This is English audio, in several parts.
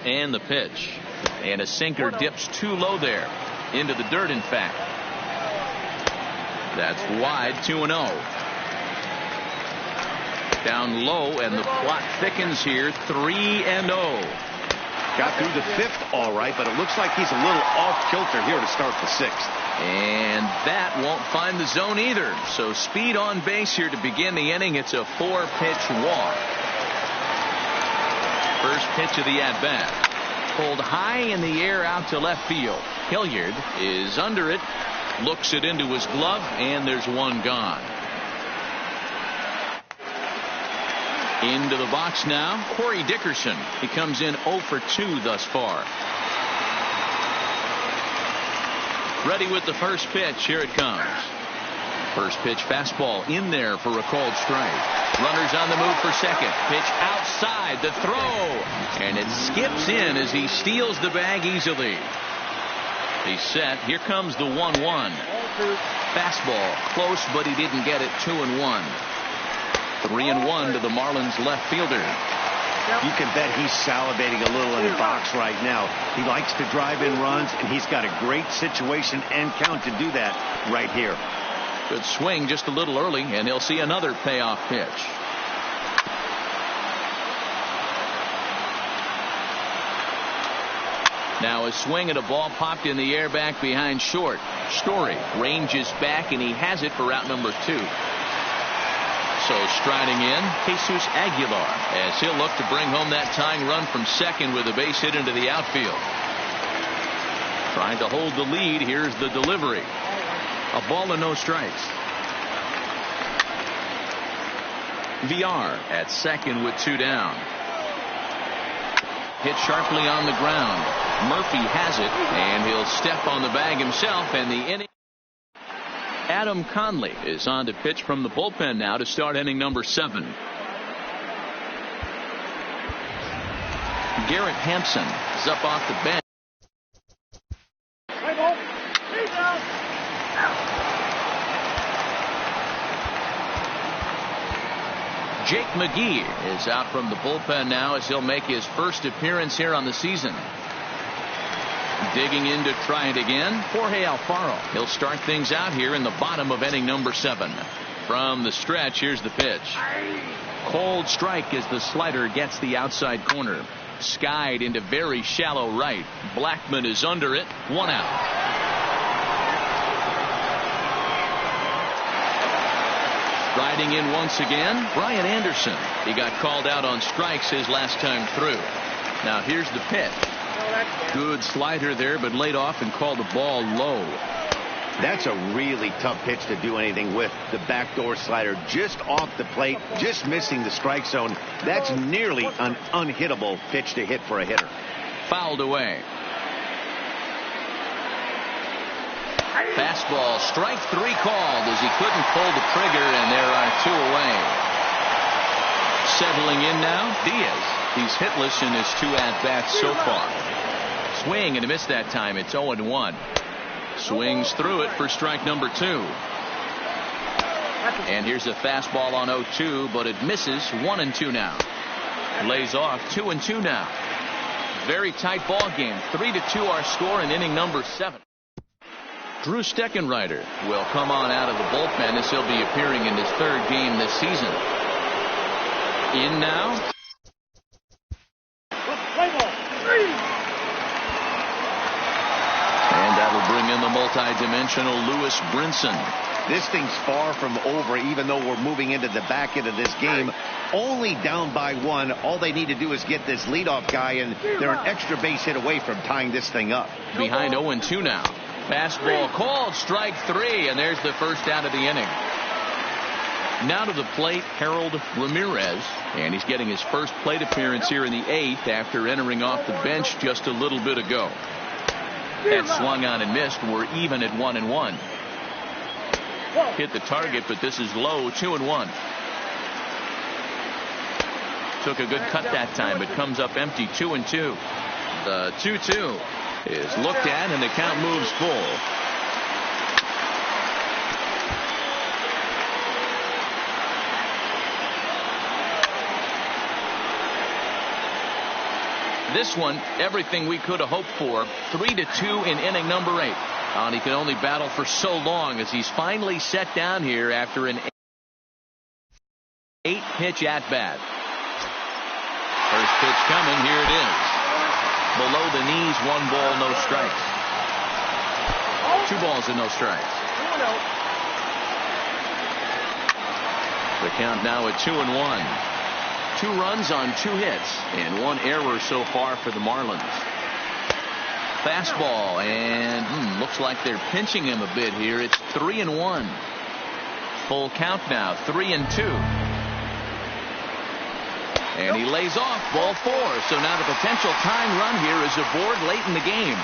And the pitch. And a sinker dips too low there. Into the dirt, in fact. That's wide, 2-0. Down low, and the plot thickens here, 3-0. Got through the fifth all right, but it looks like he's a little off kilter here to start the sixth. And that won't find the zone either. So speed on base here to begin the inning. It's a 4-pitch walk. First pitch of the at-bat. Pulled high in the air out to left field. Hilliard is under it. Looks it into his glove, and there's one gone. Into the box now, Corey Dickerson. He comes in 0 for 2 thus far. Ready with the first pitch. Here it comes. First pitch fastball in there for a called strike. Runners on the move for second. Pitch outside, the throw, and it skips in as he steals the bag easily. He's set. Here comes the 1-1. Fastball close, but he didn't get it. 2-1. 3-1 to the Marlins left fielder. You can bet he's salivating a little in the box right now. He likes to drive in runs, and he's got a great situation and count to do that right here. Good swing just a little early, and he'll see another payoff pitch. Now a swing at a ball popped in the air back behind short. Story ranges back, and he has it for out number 2. So striding in, Jesus Aguilar, as he'll look to bring home that tying run from second with a base hit into the outfield. Trying to hold the lead. Here's the delivery. A ball and no strikes. VR at second with 2 down. Hit sharply on the ground. Murphy has it, and he'll step on the bag himself, and the inning. Adam Conley is on to pitch from the bullpen now to start inning number 7. Garrett Hampson is up off the bench. Jake McGee is out from the bullpen now as he'll make his first appearance here on the season. Digging in to try it again, Jorge Alfaro. He'll start things out here in the bottom of inning number 7. From the stretch, here's the pitch. Cold strike as the slider gets the outside corner. Skied into very shallow right. Blackman is under it. 1 out. Riding in once again, Brian Anderson. He got called out on strikes his last time through. Now here's the pitch. Good slider there, but laid off and called the ball low. That's a really tough pitch to do anything with. The backdoor slider just off the plate, just missing the strike zone. That's nearly an unhittable pitch to hit for a hitter. Fouled away. Fastball, strike 3 called as he couldn't pull the trigger, and there are 2 away. Settling in now, Diaz. He's hitless in his 2 at-bats so far. Swing and a miss that time. It's 0-1. Swings through it for strike number 2. And here's a fastball on 0-2, but it misses. 1-2 now. Lays off. 2-2 now. Very tight ball game. 3-2 our score in inning number 7. Drew Steckenrider will come on out of the bullpen as he'll be appearing in his 3rd game this season. In now. And that'll bring in the multi-dimensional Lewis Brinson. This thing's far from over, even though we're moving into the back end of this game. Only down by 1. All they need to do is get this leadoff guy, and they're an extra base hit away from tying this thing up. Behind 0-2 now. Fastball called, strike 3, and there's the first out of the inning. Now to the plate, Harold Ramirez, and he's getting his first plate appearance here in the 8th after entering off the bench just a little bit ago. That swung on and missed. We're even at 1-1. Hit the target, but this is low. 2-1. Took a good cut that time, but comes up empty. 2-2. The 2-2 is looked at, and the count moves full. This one, everything we could have hoped for. 3-2 in inning number 8. And he can only battle for so long as he's finally set down here after an 8-pitch at-bat. First pitch coming. Here it is. Below the knees, 1 ball, no strikes. 2 balls and no strikes. The count now at 2-1. 2 runs on 2 hits and 1 error so far for the Marlins. Fastball, and looks like they're pinching him a bit here. It's 3-1. Full count now, 3-2. And he lays off, ball 4. So now the potential tying run here is aboard late in the game.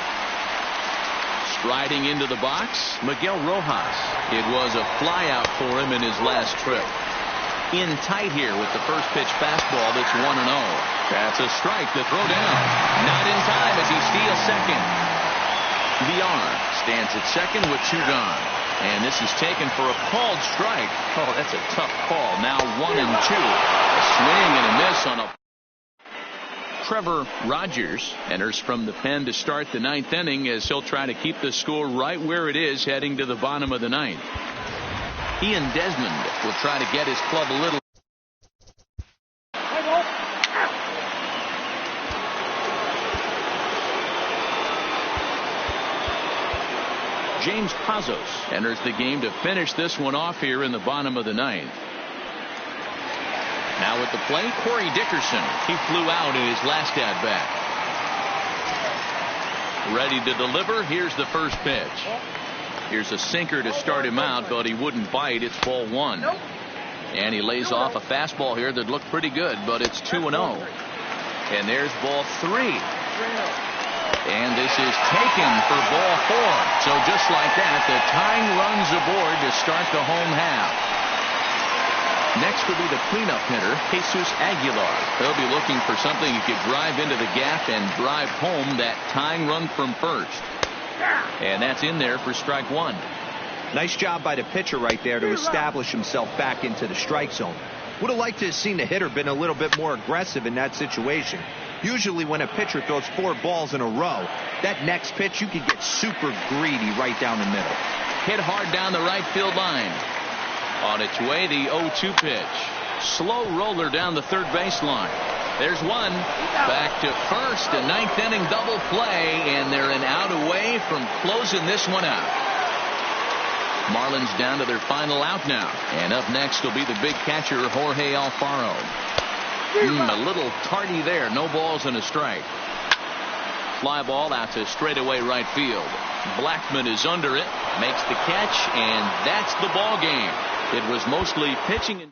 Striding into the box, Miguel Rojas. It was a flyout for him in his last trip. In tight here with the first pitch fastball that's 1-0. That's a strike to throw down. Not in time as he steals second. VR stands at second with 2 gone. And this is taken for a called strike. Oh, that's a tough call. Now 1-2. A swing and a miss on a... Trevor Rogers enters from the pen to start the 9th inning as he'll try to keep the score right where it is heading to the bottom of the 9th. Ian Desmond will try to get his club a little. James Pazos enters the game to finish this one off here in the bottom of the 9th. Now at the plate, Corey Dickerson. He flew out in his last at-bat. Ready to deliver. Here's the first pitch. Here's a sinker to start him out, but he wouldn't bite. It's ball 1. And he lays off a fastball here that looked pretty good, but it's 2-0. And there's ball 3. And this is taken for ball 4. So just like that, the tying runs aboard to start the home half. Next will be the cleanup hitter, Jesus Aguilar. He'll be looking for something he could drive into the gap and drive home that tying run from first. And that's in there for strike 1. Nice job by the pitcher right there to establish himself back into the strike zone. Would have liked to have seen the hitter been a little bit more aggressive in that situation. Usually when a pitcher throws 4 balls in a row, that next pitch you could get super greedy right down the middle. Hit hard down the right field line. On its way, the 0-2 pitch. Slow roller down the third baseline. There's one. Back to first. A 9th inning double play, and they're an out away from closing this one out. Marlins down to their final out now. And up next will be the big catcher, Jorge Alfaro. A little tardy there. No balls and a strike. Fly ball out to straightaway right field. Blackman is under it. Makes the catch, and that's the ball game. It was mostly pitching and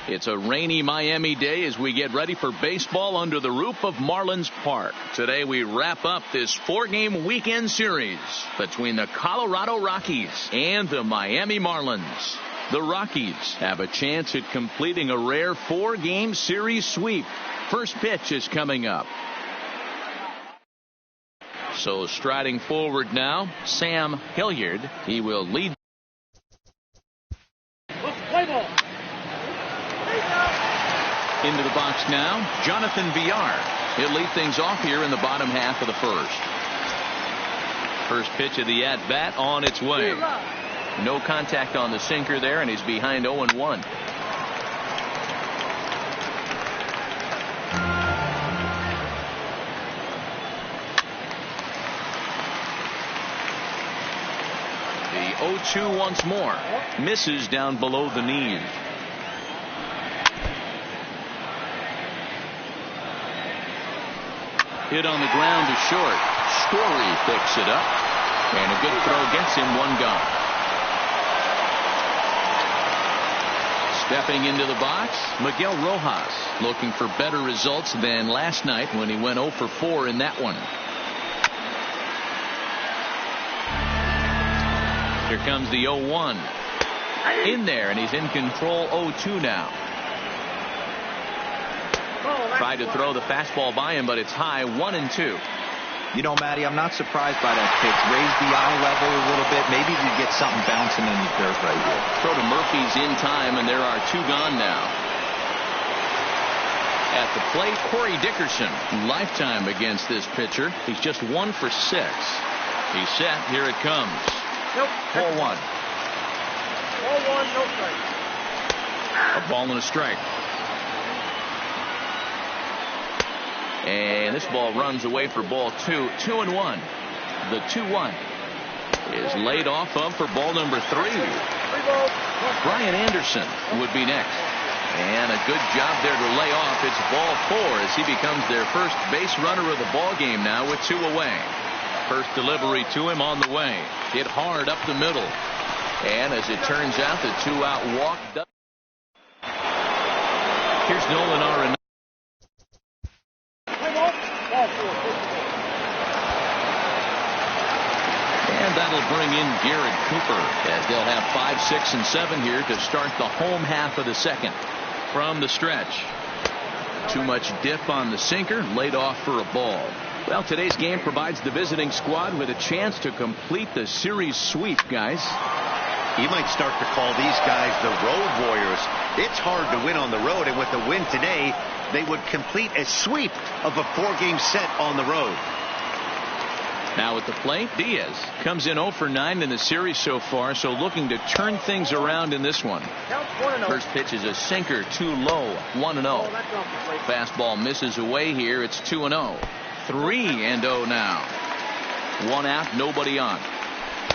it's a rainy Miami day as we get ready for baseball under the roof of Marlins Park. Today we wrap up this 4-game weekend series between the Colorado Rockies and the Miami Marlins. The Rockies have a chance at completing a rare 4-game series sweep. First pitch is coming up. So striding forward now, Sam Hilliard. He will lead. Into the box now, Jonathan Villar. He'll lead things off here in the bottom half of the first. First pitch of the at-bat on its way. No contact on the sinker there, and he's behind 0-1. The 0-2 once more. Misses down below the knees. Hit on the ground to short. Story picks it up. And a good throw gets him one gone. Stepping into the box, Miguel Rojas, looking for better results than last night when he went 0 for 4 in that one. Here comes the 0-1. In there, and he's in control 0-2 now. Tried to throw the fastball by him, but it's high, 1-2. You know, Matty, I'm not surprised by that pitch. Raise the eye level a little bit. Maybe you get something bouncing in the dirt right here. Throw to Murphy's in time, and there are 2 gone now. At the plate, Corey Dickerson, lifetime against this pitcher. He's just 1 for 6. He's set. Here it comes. 4-1. 4-1, no strike. A ball and a strike. And this ball runs away for ball 2. 2-1. The 2-1 is laid off of for ball number 3. Brian Anderson would be next. And a good job there to lay off. It's ball 4 as he becomes their first base runner of the ball game now with 2 away. First delivery to him on the way. Hit hard up the middle. And as it turns out, the 2-out walk. Here's Nolan Arenado. And that'll bring in Garrett Cooper as they'll have 5, 6, and 7 here to start the home half of the second. From the stretch. Too much dip on the sinker, laid off for a ball. Well, today's game provides the visiting squad with a chance to complete the series sweep, guys. You might start to call these guys the road warriors. It's hard to win on the road, and with the win today, they would complete a sweep of a 4-game set on the road. Now at the plate, Diaz comes in 0 for 9 in the series so far, so looking to turn things around in this one. First pitch is a sinker, too low, 1-0. Fastball misses away here. It's 2-0. 3-0 now. 1 out, nobody on.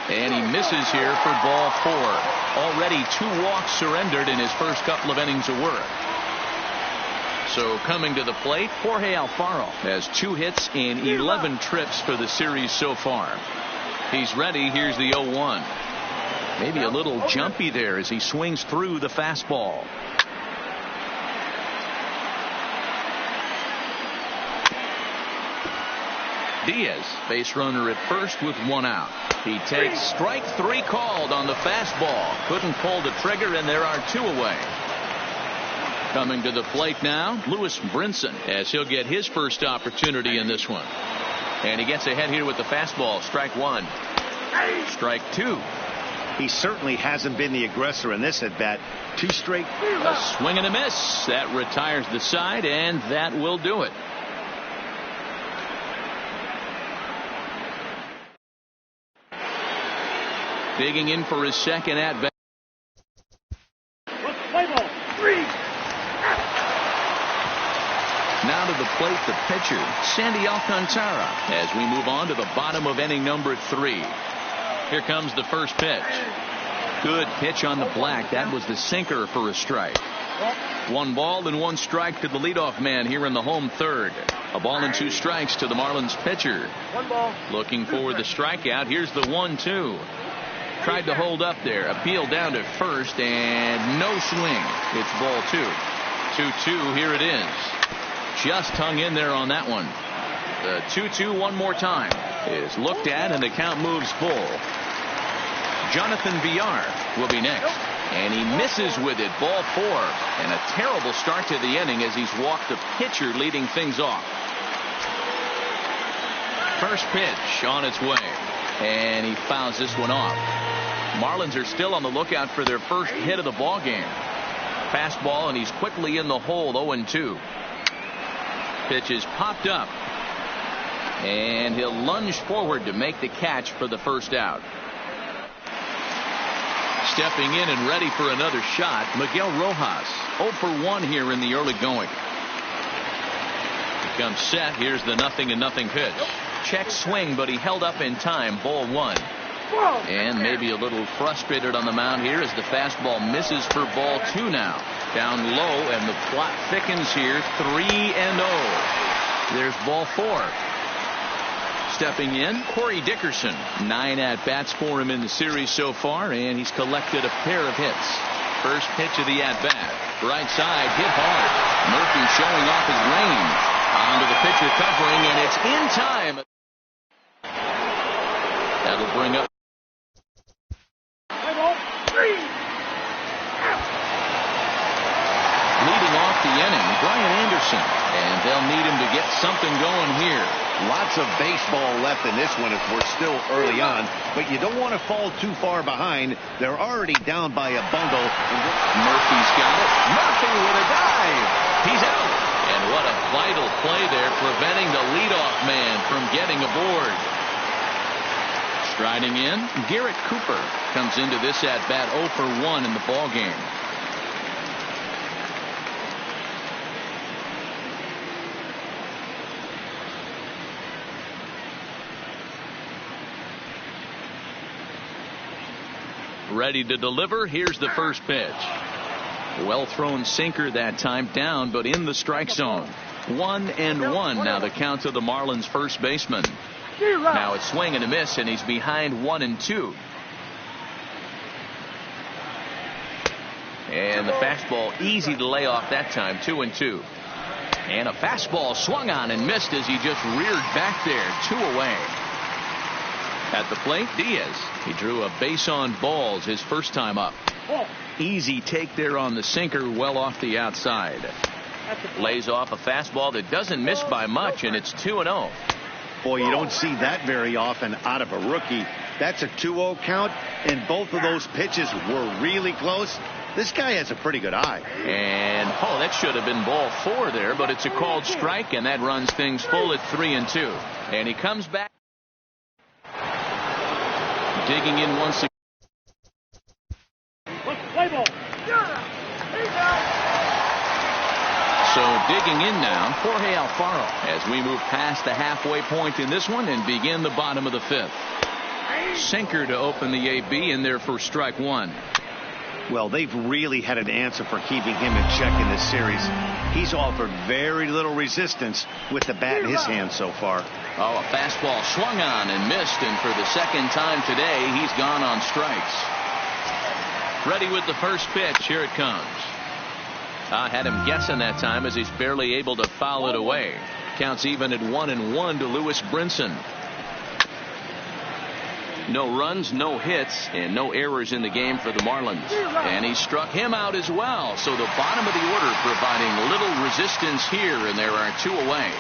And he misses here for ball 4. Already 2 walks surrendered in his first couple of innings of work. So coming to the plate, Jorge Alfaro has 2 hits in 11 trips for the series so far. He's ready. Here's the 0-1. Maybe a little jumpy there as he swings through the fastball. Diaz, base runner at first with 1 out. He takes strike 3 called on the fastball. Couldn't pull the trigger, and there are 2 away. Coming to the plate now, Lewis Brinson, as he'll get his first opportunity in this one. And he gets ahead here with the fastball. Strike 1. Strike 2. He certainly hasn't been the aggressor in this at bat. 2 straight. A swing and a miss. That retires the side, and that will do it. Digging in for his second at bat. Now to the plate, the pitcher, Sandy Alcantara, as we move on to the bottom of inning number 3. Here comes the first pitch. Good pitch on the black. That was the sinker for a strike. 1 ball and 1 strike to the leadoff man here in the home third. A ball and 2 strikes to the Marlins pitcher. Looking for the strikeout. Here's the 1-2. Tried to hold up there. Appeal down to first, and no swing. It's ball 2. 2-2. Here it is. Just hung in there on that one. The 2-2 one more time is looked at, and the count moves full. Jonathan Villar will be next, and he misses with it. Ball 4, and a terrible start to the inning as he's walked the pitcher leading things off. First pitch on its way, and he fouls this one off. Marlins are still on the lookout for their first hit of the ball game. Fastball, and he's quickly in the hole. 0-2. Pitch is popped up, and he'll lunge forward to make the catch for the first out. Stepping in and ready for another shot, Miguel Rojas. 0 for 1 here in the early going. He comes set. Here's the 0-0 pitch. Check swing, but he held up in time. Ball 1. And maybe a little frustrated on the mound here as the fastball misses for ball 2 now. Down low, and the plot thickens here. 3-0. There's ball 4. Stepping in, Corey Dickerson. 9 at-bats for him in the series so far, and he's collected a pair of hits. First pitch of the at-bat. Right side, hit hard. Murphy showing off his range. Onto the pitcher covering, and it's in time. That'll bring up. Leading off the inning, Brian Anderson. And they'll need him to get something going here. Lots of baseball left in this one if we're still early on, but you don't want to fall too far behind. They're already down by a bundle. Murphy's got it. Murphy with a dive. He's out. And what a vital play there, preventing the leadoff man from getting aboard. Striding in, Garrett Cooper comes into this at-bat 0 for 1 in the ballgame. Ready to deliver. Here's the first pitch. Well thrown sinker that time, down but in the strike zone. 1-1 now the count to the Marlins first baseman. Now it's swing and a miss, and he's behind 1-2. And the fastball easy to lay off that time. 2-2. And a fastball swung on and missed as he just reared back there. 2 away. At the plate, Diaz. He drew a base on balls his first time up. Easy take there on the sinker, well off the outside. Lays off a fastball that doesn't miss by much, and it's 2-0. Boy, you don't see that very often out of a rookie. That's a 2-0 count, and both of those pitches were really close. This guy has a pretty good eye. And, that should have been ball 4 there, but it's a called strike, and that runs things full at 3-2. And he comes back. Digging in once again. So digging in now, Jorge Alfaro, as we move past the halfway point in this one and begin the bottom of the 5th. Sinker to open the AB in there for strike 1. Well, they've really had an answer for keeping him in check in this series. He's offered very little resistance with the bat in his hand so far. A fastball swung on and missed, and for the second time today, he's gone on strikes. Ready with the first pitch. Here it comes. I had him guessing that time as he's barely able to foul it away. Counts even at 1-1 to Lewis Brinson. No runs, no hits, and no errors in the game for the Marlins. And he struck him out as well. So the bottom of the order providing little resistance here, and there are 2 away.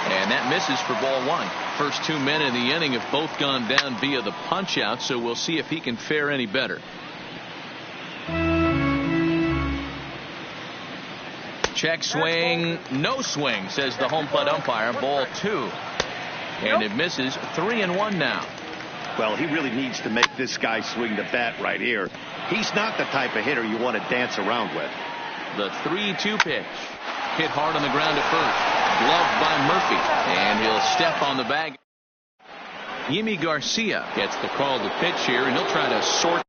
And that misses for ball 1. First 2 men in the inning have both gone down via the punch out, so we'll see if he can fare any better. Check swing, no swing, says the home plate umpire. Ball 2. And it misses. 3-1 now. Well, he really needs to make this guy swing the bat right here. He's not the type of hitter you want to dance around with. The 3-2 pitch. Hit hard on the ground at first. Gloved by Murphy. And he'll step on the bag. Yimi Garcia gets the call to pitch here, and he'll try to sort.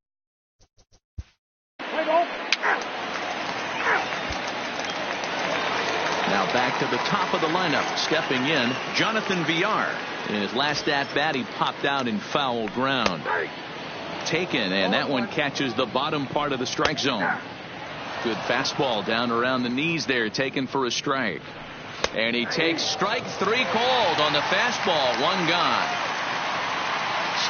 Now back to the top of the lineup. Stepping in, Jonathan Villar. In his last at-bat, he popped out in foul ground. Taken, and that one catches the bottom part of the strike zone. Good fastball down around the knees there, taken for a strike. And he takes strike 3 called on the fastball. 1 gone.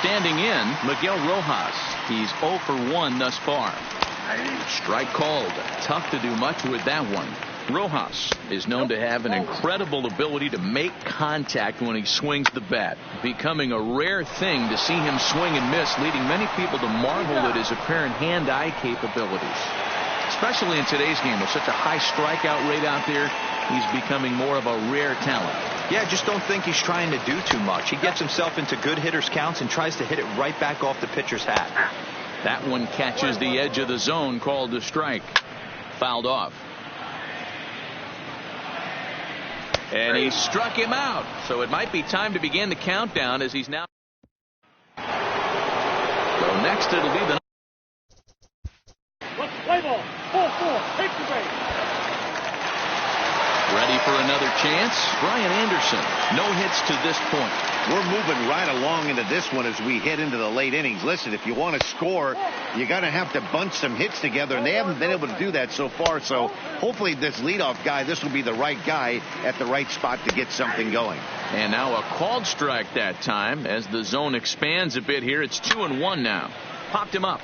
Standing in, Miguel Rojas. He's 0 for 1 thus far. Strike called. Tough to do much with that one. Rojas is known to have an incredible ability to make contact when he swings the bat, becoming a rare thing to see him swing and miss, leading many people to marvel at his apparent hand-eye capabilities. Especially in today's game with such a high strikeout rate out there, he's becoming more of a rare talent. Yeah, I just don't think he's trying to do too much. He gets himself into good hitters' counts and tries to hit it right back off the pitcher's hat. That one catches the edge of the zone, called a strike. Fouled off. And he struck him out. So it might be time to begin the countdown as he's now. So next it'll be the. Let's play ball. 4-4. Take the base. Ready for another chance. Brian Anderson. No hits to this point. We're moving right along into this one as we head into the late innings. Listen, if you want to score, you got to have to bunch some hits together, and they haven't been able to do that so far. So hopefully this leadoff guy, this will be the right guy at the right spot to get something going. And now a called strike that time as the zone expands a bit here. It's 2-1 now. Popped him up.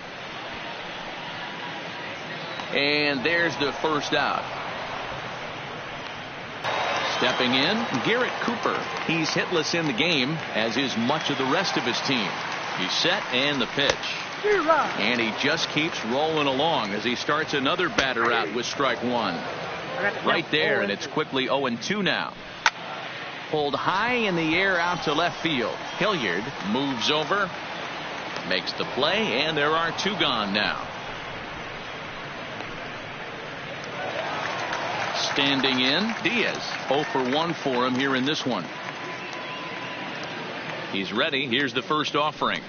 And there's the first out. Stepping in, Garrett Cooper. He's hitless in the game, as is much of the rest of his team. He's set and the pitch. And he just keeps rolling along as he starts another batter out with strike one. Right there, and it's quickly 0-2 now. Pulled high in the air out to left field. Hilliard moves over, makes the play, and there are two gone now. Standing in, Diaz. 0 for 1 for him here in this one. He's ready. Here's the first offering.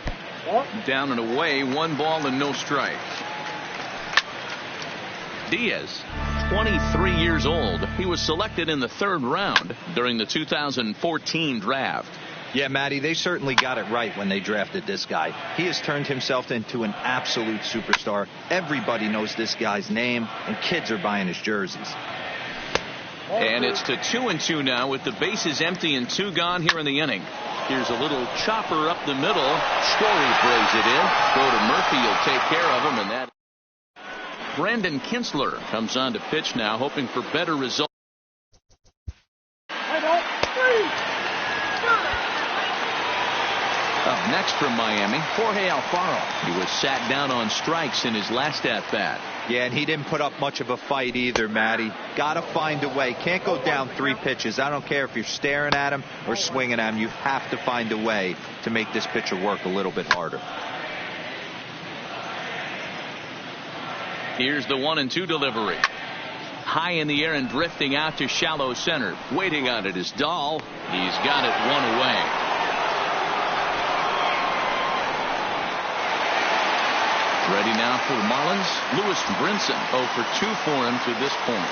Down and away, 1 ball and no strikes. Diaz, 23 years old. He was selected in the 3rd round during the 2014 draft. Yeah, Matty, they certainly got it right when they drafted this guy. He has turned himself into an absolute superstar. Everybody knows this guy's name, and kids are buying his jerseys. And it's to 2-2 now with the bases empty and 2 gone here in the inning. Here's a little chopper up the middle. Story throws it in. Go to Murphy. He'll take care of him. And that. Brandon Kinsler comes on to pitch now, hoping for better results. Up next from Miami, Jorge Alfaro. He was sat down on strikes in his last at-bat. Yeah, and he didn't put up much of a fight either, Matty. Got to find a way. Can't go down 3 pitches. I don't care if you're staring at him or swinging at him. You have to find a way to make this pitcher work a little bit harder. Here's the 1-2 delivery. High in the air and drifting out to shallow center. Waiting on it is Dahl. He's got it 1 away. Ready now for the Marlins. Lewis Brinson 0 for 2 for him to this point.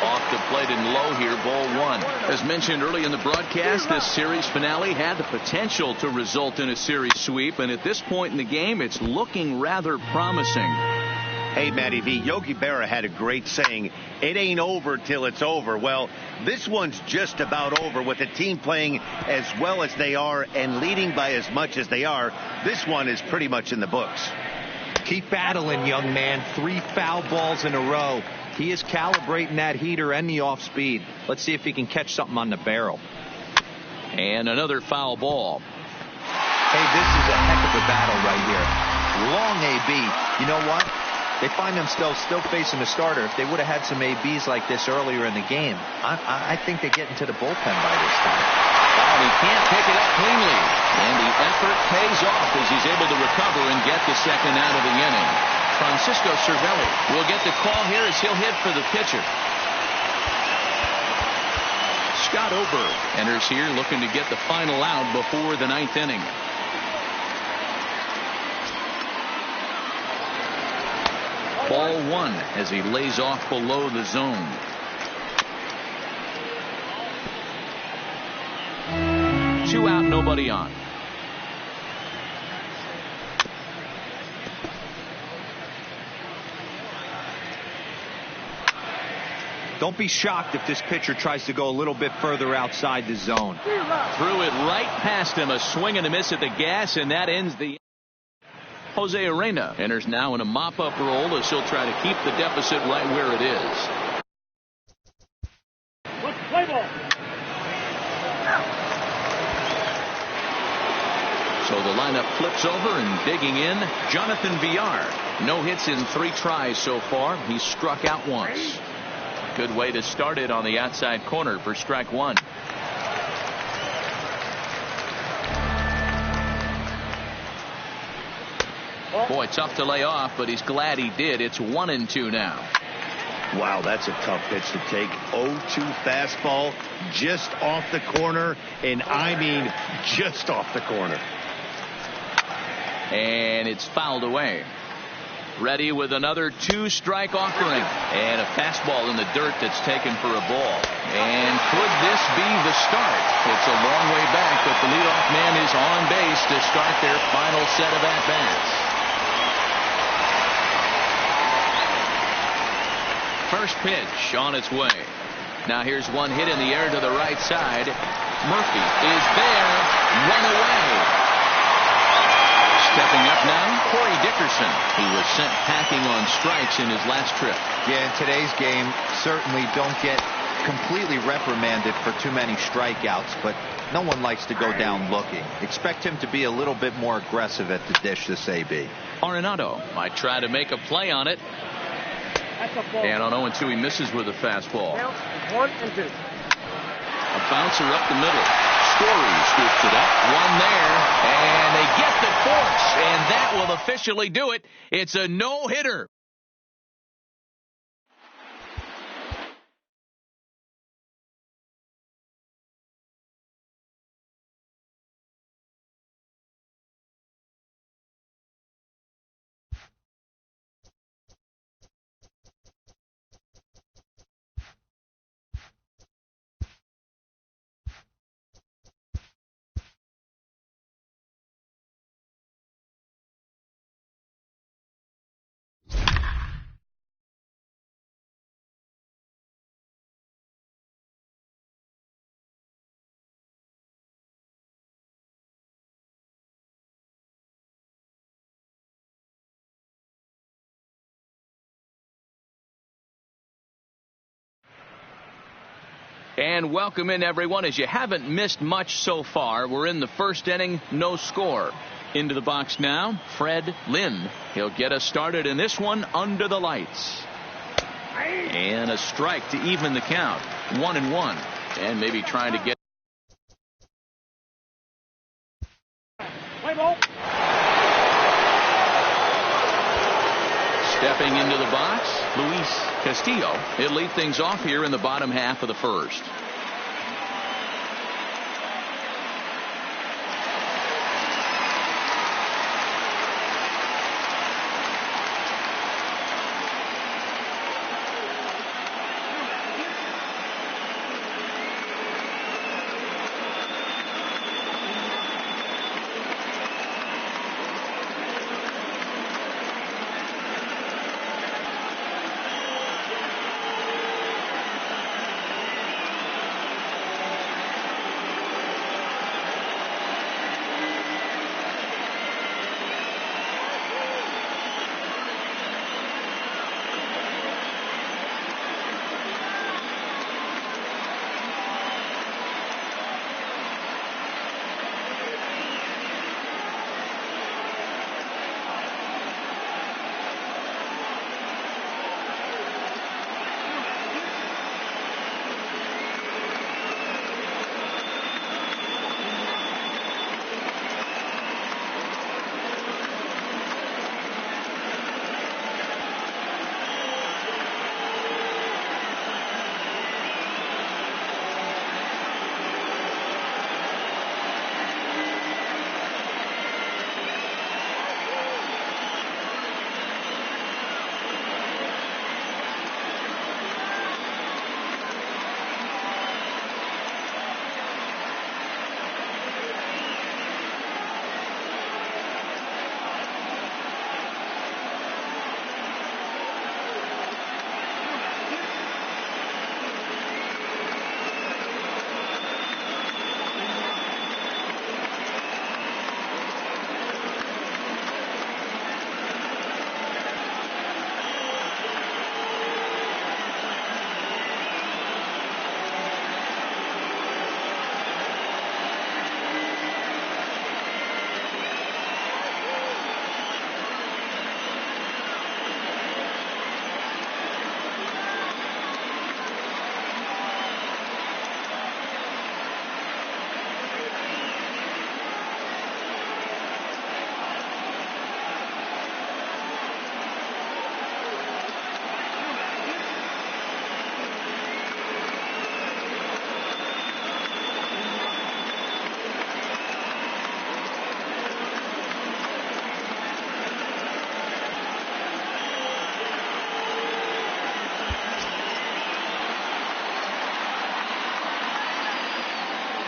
Off the plate and low here, ball 1. As mentioned early in the broadcast, this series finale had the potential to result in a series sweep, and at this point in the game, it's looking rather promising. Hey, Matty V, Yogi Berra had a great saying, it ain't over till it's over. Well, this one's just about over with the team playing as well as they are and leading by as much as they are. This one is pretty much in the books. Keep battling, young man. 3 foul balls in a row. He is calibrating that heater and the off speed. Let's see if he can catch something on the barrel. And another foul ball. Hey, this is a heck of a battle right here. Long AB. You know what? They find themselves still facing the starter. If they would have had some ABs like this earlier in the game, I think they get into the bullpen by this time. And he can't pick it up cleanly. And the effort pays off as he's able to recover and get the second out of the inning. Francisco Cervelli will get the call here as he'll hit for the pitcher. Scott Oberg enters here looking to get the final out before the 9th inning. Ball 1 as he lays off below the zone. Two out, nobody on. Don't be shocked if this pitcher tries to go a little bit further outside the zone. Threw it right past him. A swing and a miss at the gas, and that ends the. Jose Arena enters now in a mop-up role as he'll try to keep the deficit right where it is. Let's play ball. So the lineup flips over and digging in, Jonathan Villar. No hits in 3 tries so far. He's struck out once. Good way to start it on the outside corner for strike 1. Boy, tough to lay off, but he's glad he did. It's 1-2 now. Wow, that's a tough pitch to take. 0-2 fastball just off the corner, and I mean just off the corner. And it's fouled away. Ready with another 2-strike offering. And a fastball in the dirt that's taken for a ball. And could this be the start? It's a long way back, but the leadoff man is on base to start their final set of at-bats. First pitch on its way. Now here's one hit in the air to the right side. Murphy is there. Run away. Stepping up now, Corey Dickerson. He was sent packing on strikes in his last trip. Yeah, in today's game, certainly don't get completely reprimanded for too many strikeouts, but no one likes to go down looking. Expect him to be a little bit more aggressive at the dish this AB. Arenado might try to make a play on it. And on 0-2, he misses with a fastball. 1-2. A bouncer up the middle. Story scoops it up. One there. And they get the force. And that will officially do it. It's a no-hitter. And welcome in, everyone. As you haven't missed much so far, we're in the first inning, no score. Into the box now, Fred Lynn. He'll get us started in this one under the lights. And a strike to even the count. 1-1. And maybe trying to get. Stepping into the box, Luis Castillo. He'll lead things off here in the bottom half of the first.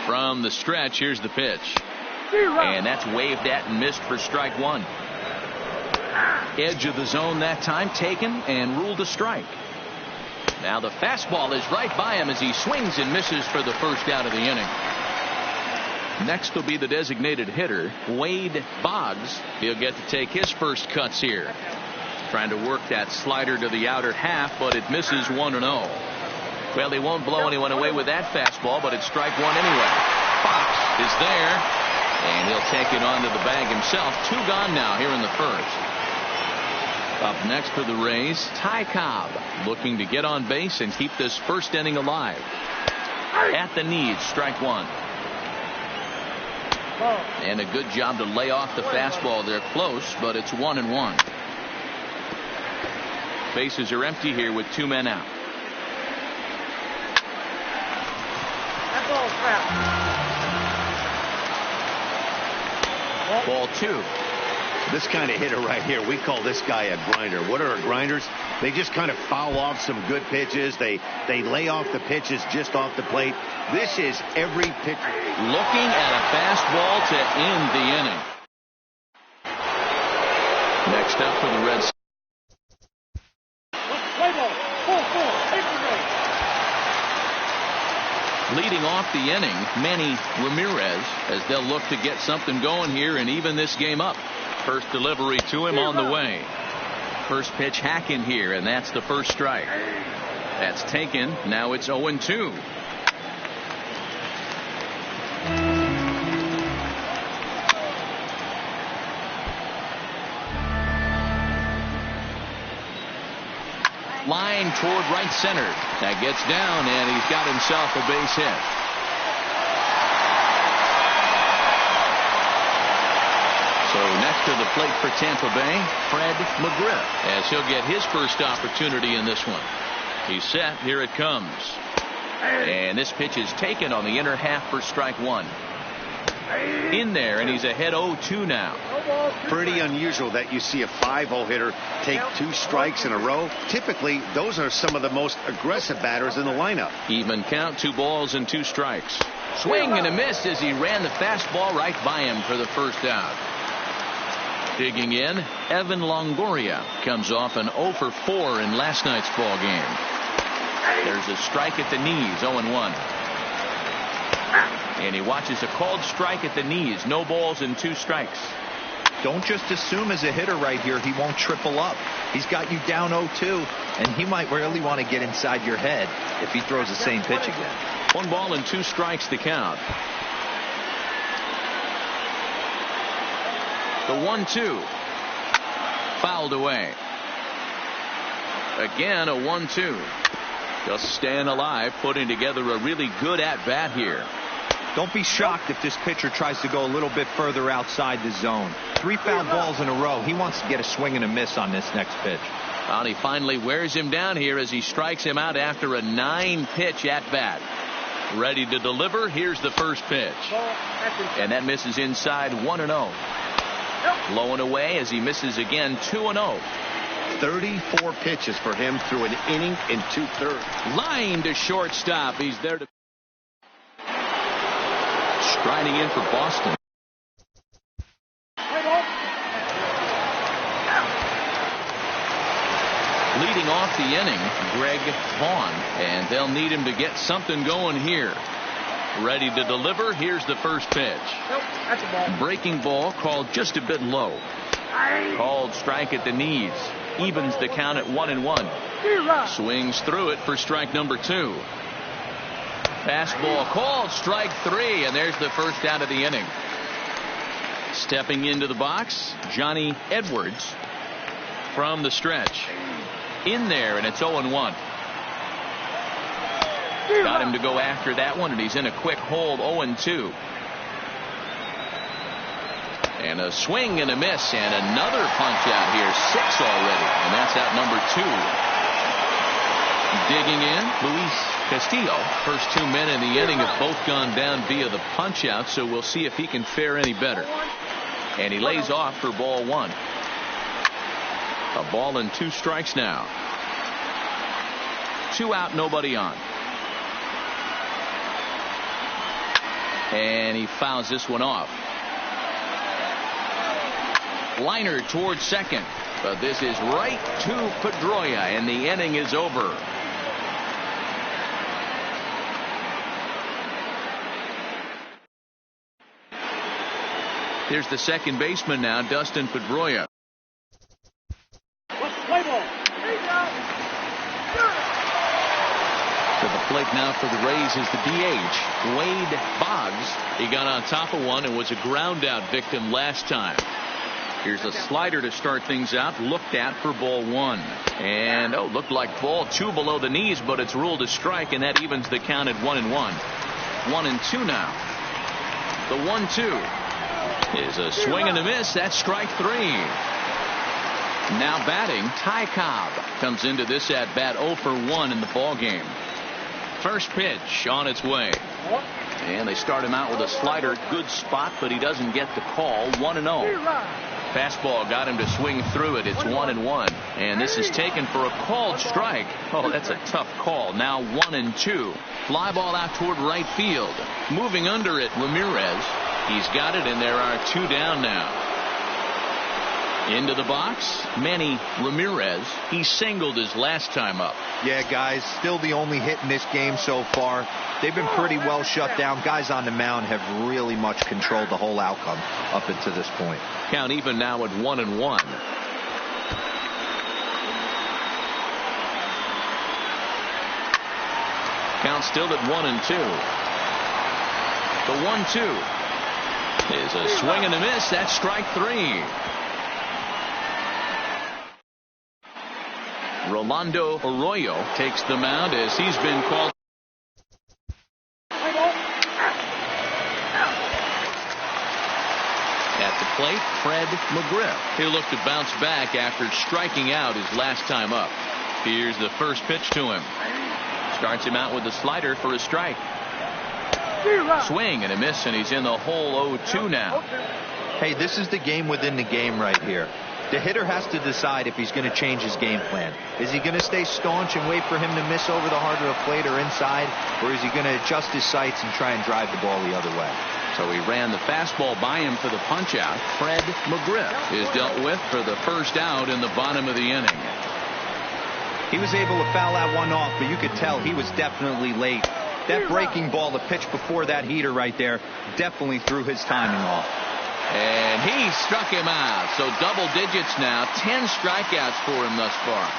From the stretch, here's the pitch. And that's waved at and missed for strike one. Edge of the zone that time taken and ruled a strike. Now the fastball is right by him as he swings and misses for the first out of the inning. Next will be the designated hitter, Wade Boggs. He'll get to take his first cuts here. Trying to work that slider to the outer half, but it misses 1-0. Well, he won't blow anyone away with that fastball, but it's strike one anyway. Fox is there, and he'll take it onto the bag himself. 2 gone now here in the first. Up next for the Rays, Ty Cobb, looking to get on base and keep this first inning alive. At the knees, strike one. And a good job to lay off the fastball. They're close, but it's 1-1. Bases are empty here with 2 men out. Ball 2. This kind of hitter right here, we call this guy a grinder. What are grinders? They just kind of foul off some good pitches. They lay off the pitches just off the plate. This is every pitch. Looking at a fastball to end the inning. Next up for the Red Sox. Leading off the inning, Manny Ramirez, as they'll look to get something going here and even this game up. First delivery to him on the way. First pitch hack in here, and that's the first strike. That's taken. Now it's 0-2. Line toward right center. That gets down, and he's got himself a base hit. So next to the plate for Tampa Bay, Fred McGriff, as he'll get his first opportunity in this one. He's set. Here it comes. And this pitch is taken on the inner half for strike one. In there, and he's ahead 0-2 now. Pretty unusual that you see a 5-0 hitter take 2 strikes in a row. Typically, those are some of the most aggressive batters in the lineup. Even count, 2 balls and 2 strikes. Swing and a miss as he ran the fastball right by him for the first out. Digging in, Evan Longoria comes off an 0-for-4 in last night's ball game. There's a strike at the knees, 0-1. And he watches a called strike at the knees. No balls and 2 strikes. Don't just assume as a hitter right here he won't triple up. He's got you down 0-2, and he might really want to get inside your head if he throws the same pitch again. 1 ball and 2 strikes to count. The 1-2. Fouled away. Again a 1-2. Just staying alive, putting together a really good at-bat here. Don't be shocked if this pitcher tries to go a little bit further outside the zone. 3 foul balls in a row. He wants to get a swing and a miss on this next pitch. Well, he finally wears him down here as he strikes him out after a 9-pitch at-bat. Ready to deliver. Here's the first pitch. And that misses inside 1-0. Low and away as he misses again 2-0. 34 pitches for him through an inning and 2/3. Line to shortstop. He's there to striding in for Boston. Leading off the inning, Greg Vaughn, and they'll need him to get something going here. Ready to deliver. Here's the first pitch. Breaking ball called just a bit low. Called strike at the knees. Evens the count at 1-1. Swings through it for strike number 2. Fastball called strike 3, and there's the first out of the inning. Stepping into the box, Johnny Edwards from the stretch. In there, and it's 0-1. Got him to go after that one, and he's in a quick hold, 0-2. And a swing and a miss, and another punch out here, 6 already, and that's out number 2. Digging in, Luis Castillo. First 2 men in the inning have both gone down via the punch out, so we'll see if he can fare any better. And he lays off for ball 1. A ball and 2 strikes now. 2 out, nobody on. And he fouls this one off. Liner towards second. But this is right to Pedroia, and the inning is over. Here's the second baseman now, Dustin Pedroia. Play ball. To the plate now for the Rays is the DH, Wade Boggs. He got on top of one and was a ground out victim last time. Here's a slider to start things out, looked at for ball one. And looked like ball two below the knees, but it's ruled a strike, and that evens the count at 1-1. 1-2 now. The 1-2 is a swing and a miss. That's strike three. Now batting, Ty Cobb comes into this at bat 0 for 1 in the ball game. First pitch on its way. And they start him out with a slider. Good spot, but he doesn't get the call. 1-0. Fastball got him to swing through it. It's 1-1. And this is taken for a called strike. Oh, that's a tough call. Now 1-2. Fly ball out toward right field. Moving under it, Ramirez. He's got it, and there are two down now. Into the box, Manny Ramirez. He singled his last time up. Yeah, guys, still the only hit in this game so far. They've been pretty well shut down. Guys on the mound have really much controlled the whole outcome up until this point. Count even now at 1-1. Count still at 1-2. The 1-2 is a swing and a miss. That's strike three. Rolando Arroyo takes the mound as he's been called. At the plate, Fred McGriff. He'll look to bounce back after striking out his last time up. Here's the first pitch to him. Starts him out with a slider for a strike. Swing and a miss, and he's in the hole 0-2 now. Hey, this is the game within the game right here. The hitter has to decide if he's going to change his game plan. Is he going to stay staunch and wait for him to miss over the heart of the plate or inside, or is he going to adjust his sights and try and drive the ball the other way? So he ran the fastball by him for the punch out. Fred McGriff is dealt with for the first out in the bottom of the inning. He was able to foul that one off, but you could tell he was definitely late. That breaking ball, the pitch before that heater right there, definitely threw his timing off. And he struck him out. So double digits now. 10 strikeouts for him thus far.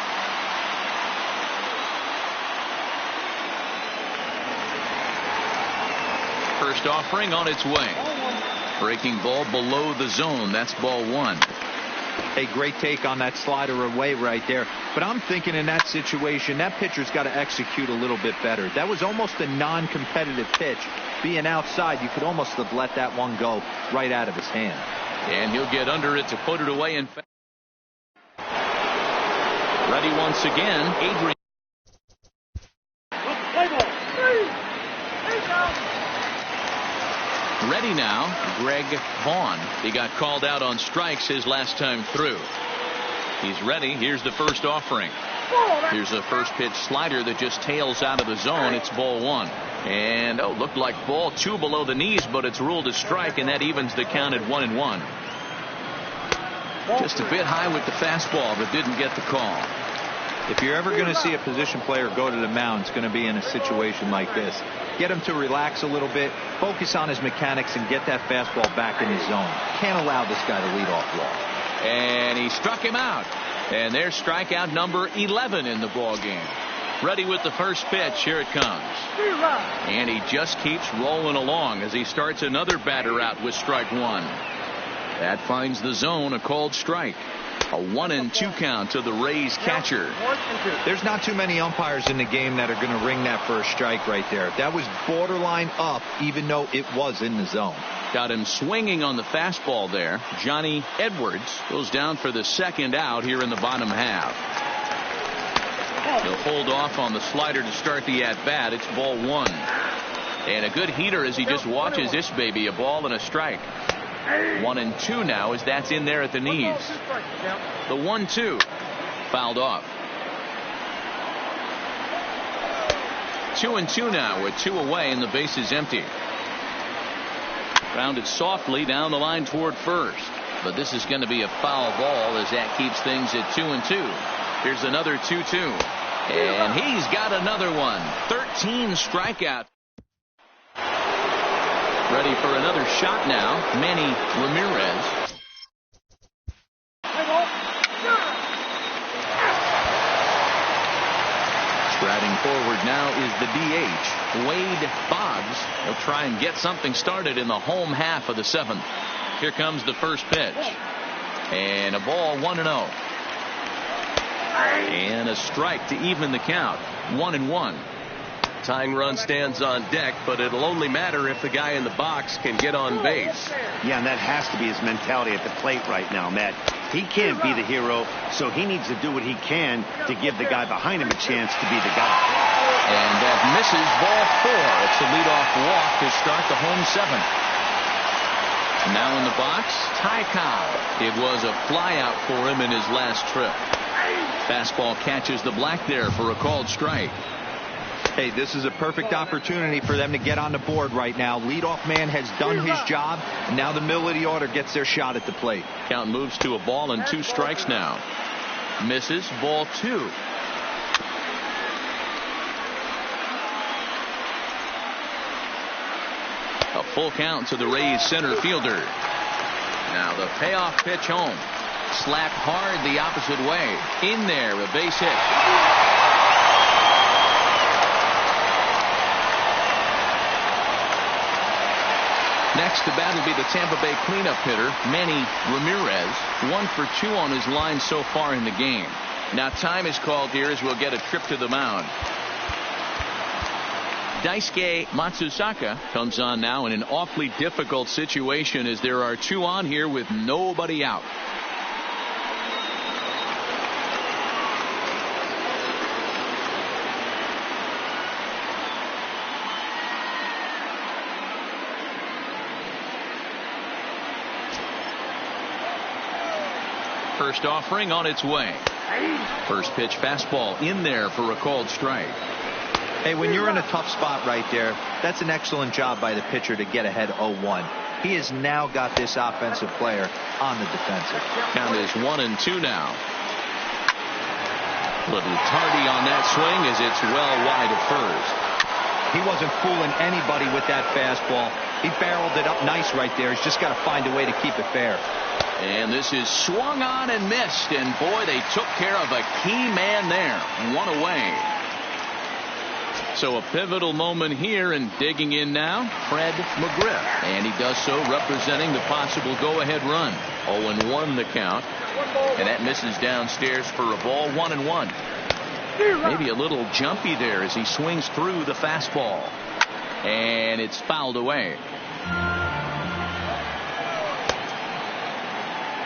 First offering on its way. Breaking ball below the zone. That's ball one. A great take on that slider away right there. But I'm thinking in that situation, that pitcher's got to execute a little bit better. That was almost a non-competitive pitch. Being outside, you could almost have let that one go right out of his hand. And he'll get under it to put it away. In fact, ready once again, Adrian. Ready now, Greg Vaughn. He got called out on strikes his last time through. He's ready. Here's the first offering. Here's a first pitch slider that just tails out of the zone. It's ball one. And looked like ball two below the knees, but it's ruled a strike, and that evens the count at 1-1. Just a bit high with the fastball, but didn't get the call. If you're ever going to see a position player go to the mound, it's going to be in a situation like this. Get him to relax a little bit, focus on his mechanics, and get that fastball back in his zone. Can't allow this guy to lead off walk. And he struck him out. And there's strikeout number 11 in the ball game. Ready with the first pitch. Here it comes. And he just keeps rolling along as he starts another batter out with strike one. That finds the zone, a called strike. A 1-2 count to the Rays catcher. There's not too many umpires in the game that are going to ring that first strike right there. That was borderline up, even though it was in the zone. Got him swinging on the fastball there. Johnny Edwards goes down for the second out here in the bottom half. He'll hold off on the slider to start the at-bat. It's ball one. And a good heater as he just watches this baby. A ball and a strike. 1-2 now as that's in there at the knees. The 1-2 fouled off. 2-2 now with two away and the base is empty. Grounded softly down the line toward first. But this is going to be a foul ball as that keeps things at 2-2. Here's another 2-2. And he's got another one. 13 strikeout. Ready for another shot now. Manny Ramirez. Striding forward now is the DH, Wade Boggs. He'll try and get something started in the home half of the 7th. Here comes the first pitch. And a ball 1-0. And a strike to even the count. 1-1. Tying run stands on deck, but it'll only matter if the guy in the box can get on base. Yeah, and that has to be his mentality at the plate right now, Matt. He can't be the hero, so he needs to do what he can to give the guy behind him a chance to be the guy. And that misses, ball 4. It's a leadoff walk to start the home 7th. Now in the box, Ty Cobb. It was a flyout for him in his last trip. Fastball catches the black there for a called strike. Hey, this is a perfect opportunity for them to get on the board right now. Leadoff man has done his job, and now the middle of the order gets their shot at the plate. Count moves to a ball and 2 strikes now. Misses, ball 2. A full count to the Rays center fielder. Now the payoff pitch home. Slapped hard the opposite way. In there, a base hit. Next to bat will be the Tampa Bay cleanup hitter, Manny Ramirez. 1 for 2 on his line so far in the game. Now time is called here as we'll get a trip to the mound. Daisuke Matsusaka comes on now in an awfully difficult situation as there are 2 on here with nobody out. First offering on its way. First pitch fastball in there for a called strike. Hey, when you're in a tough spot right there, that's an excellent job by the pitcher to get ahead 0-1. He has now got this offensive player on the defensive. Count is 1-2 now. Little tardy on that swing as it's well wide of first. He wasn't fooling anybody with that fastball. He barreled it up nice right there. He's just got to find a way to keep it fair. And this is swung on and missed. And boy, they took care of a key man there. 1 away. So a pivotal moment here, and digging in now, Fred McGriff. And he does so representing the possible go-ahead run. 0-1 the count. And that misses downstairs for a ball. 1-1. Maybe a little jumpy there as he swings through the fastball. And it's fouled away.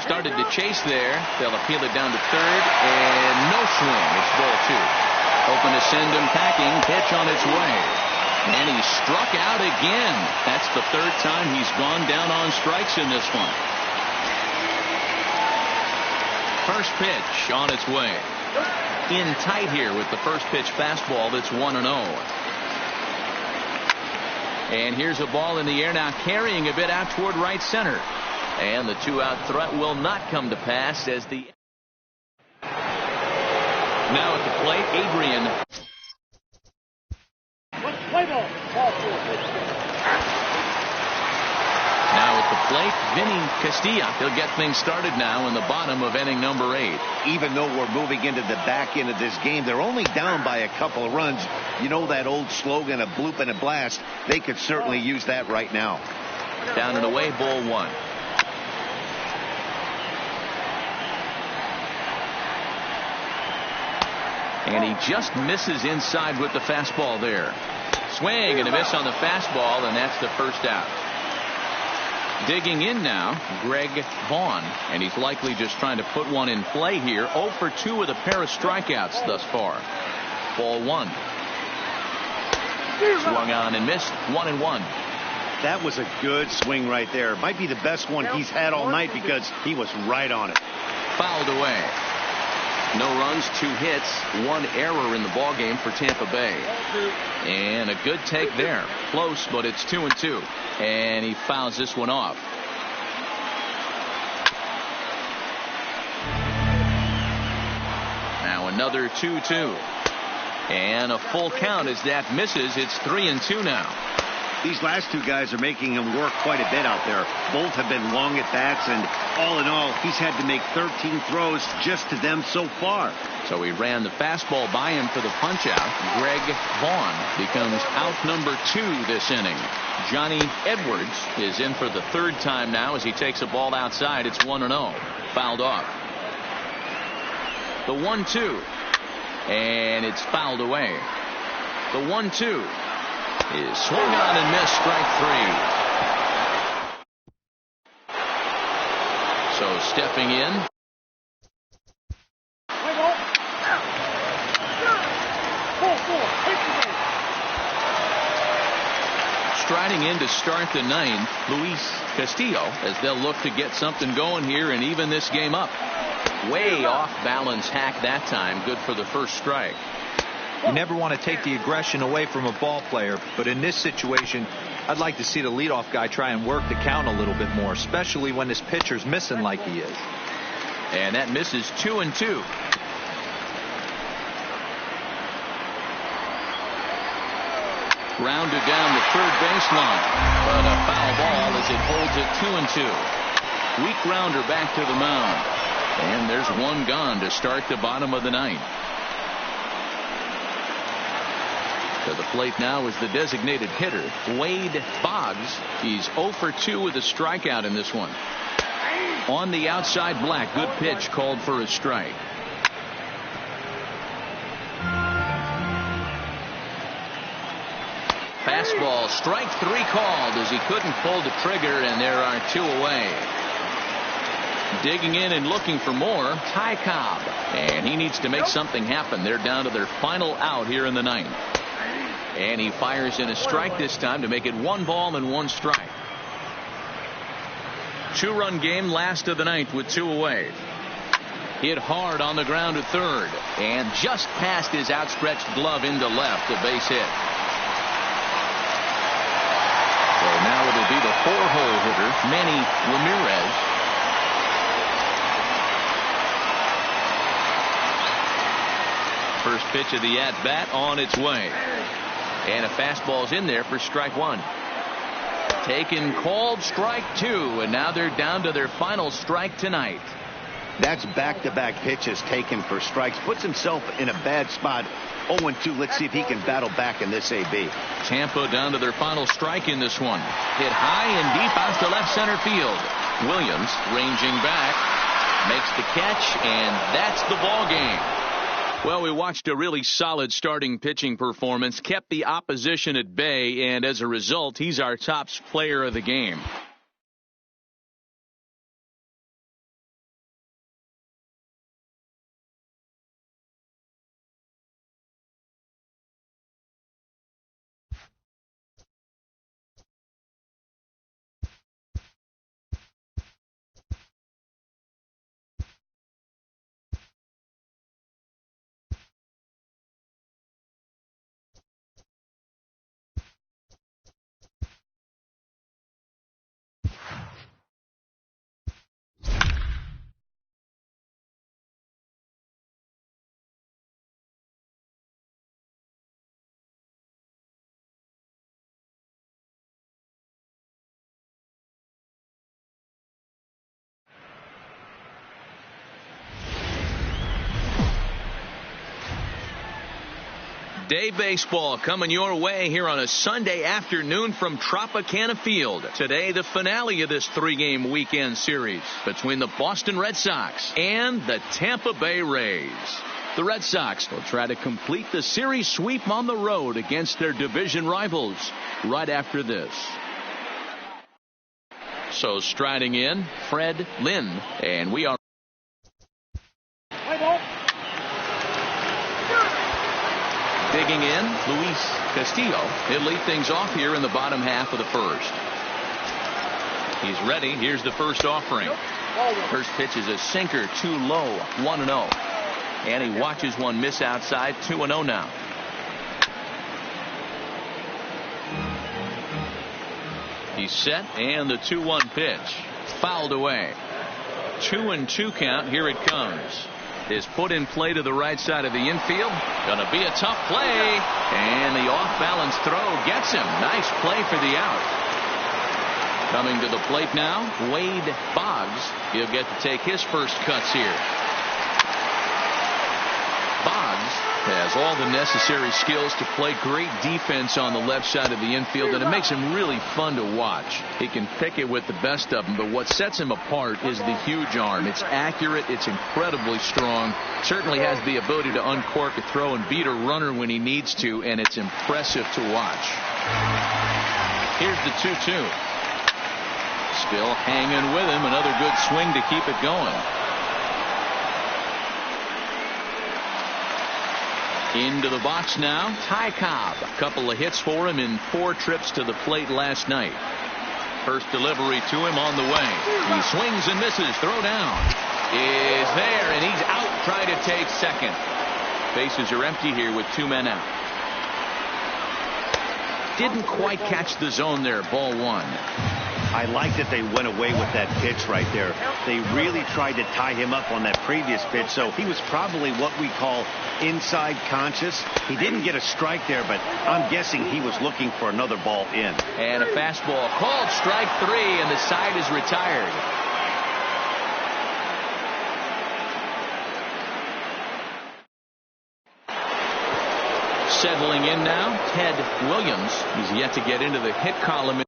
Started to chase there. They'll appeal it down to third, and no swing. It's ball 2. Hoping to send him packing. Pitch on its way. And he struck out again. That's the 3rd time he's gone down on strikes in this one. First pitch on its way. In tight here with the first pitch fastball that's 1-0. And here's a ball in the air now, carrying a bit out toward right center. And the 2-out threat will not come to pass as the... Now at the plate, Adrian. Play ball. Ball 4. Now at the plate, Vinny Castilla. He'll get things started now in the bottom of inning number 8. Even though we're moving into the back end of this game, they're only down by a couple of runs. You know that old slogan, a bloop and a blast. They could certainly use that right now. Down and away, ball 1. And he just misses inside with the fastball there. Swing and a miss on the fastball, and that's the first out. Digging in now, Greg Vaughn, and he's likely just trying to put one in play here. 0 for 2 with a pair of strikeouts thus far. Ball 1. Swung on and missed. 1-1. That was a good swing right there. Might be the best one he's had all night because he was right on it. Fouled away. No runs, 2 hits, 1 error in the ballgame for Tampa Bay. And a good take there. Close, but it's 2-2. And he fouls this one off. Now another 2-2. And a full count as that misses. It's 3-2 now. These last 2 guys are making him work quite a bit out there. Both have been long at bats, and all in all, he's had to make 13 throws just to them so far. So he ran the fastball by him for the punch-out. Greg Vaughn becomes out number 2 this inning. Johnny Edwards is in for the 3rd time now as he takes a ball outside. It's 1-0. Fouled off. The 1-2. And it's fouled away. The 1-2 is swung on and missed. Strike 3. So stepping in. Striding in to start the 9th, Luis Castillo, as they'll look to get something going here and even this game up. Way off balance hack that time. Good for the first strike. You never want to take the aggression away from a ball player, but in this situation, I'd like to see the leadoff guy try and work the count a little bit more, especially when this pitcher's missing like he is. And that misses 2-2. Grounded down the third baseline, but a foul ball as it holds it 2-2. Weak grounder back to the mound. And there's 1 gone to start the bottom of the 9th. To the plate now is the designated hitter, Wade Boggs. He's 0 for 2 with a strikeout in this one. On the outside, Black. Good pitch called for a strike. Fastball, strike 3 called as he couldn't pull the trigger, and there are 2 away. Digging in and looking for more, Ty Cobb. And he needs to make something happen. They're down to their final out here in the 9th. And he fires in a strike this time to make it 1 ball and 1 strike. 2-run game, last of the 9th with 2 away. Hit hard on the ground to third. And just past his outstretched glove into left, a base hit. So now it'll be the 4-hole hitter, Manny Ramirez. First pitch of the at-bat on its way. And a fastball's in there for strike 1. Taken, called, strike 2. And now they're down to their final strike tonight. That's back-to-back pitches taken for strikes. Puts himself in a bad spot. 0-2. Let's see if he can battle back in this AB. Tampa down to their final strike in this one. Hit high and deep out to left center field. Williams ranging back. Makes the catch, and that's the ball game. Well, we watched a really solid starting pitching performance, kept the opposition at bay, and as a result, he's our top player of the game. Day baseball coming your way here on a Sunday afternoon from Tropicana Field. Today, the finale of this 3-game weekend series between the Boston Red Sox and the Tampa Bay Rays. The Red Sox will try to complete the series sweep on the road against their division rivals right after this. So striding in, Fred Lynn, and we are digging in, Luis Castillo. He'll lead things off here in the bottom half of the first. He's ready. Here's the first offering. First pitch is a sinker, too low, 1-0. And he watches one miss outside. 2-0 now. He's set, and the 2-1 pitch fouled away. 2-2 count. Here it comes. Is put in play to the right side of the infield. Gonna be a tough play, and the off-balance throw gets him. Nice play for the out. Coming to the plate now, Wade Boggs. He'll get to take his first cuts here. Boggs has all the necessary skills to play great defense on the left side of the infield, and it makes him really fun to watch. He can pick it with the best of them, but what sets him apart is the huge arm. It's accurate, it's incredibly strong, certainly has the ability to uncork a throw and beat a runner when he needs to, and it's impressive to watch. Here's the 2-2. Still hanging with him. Another good swing to keep it going. Into the box now, Ty Cobb. A couple of hits for him in 4 trips to the plate last night. First delivery to him on the way. He swings and misses. Throw down is there, and he's out trying to take second. Bases are empty here with 2 men out. Didn't quite catch the zone there. Ball 1. I like that they went away with that pitch right there. They really tried to tie him up on that previous pitch, so he was probably what we call inside conscious. He didn't get a strike there, but I'm guessing he was looking for another ball in. And a fastball called strike 3, and the side is retired. Settling in now, Ted Williams. He's yet to get into the hit column.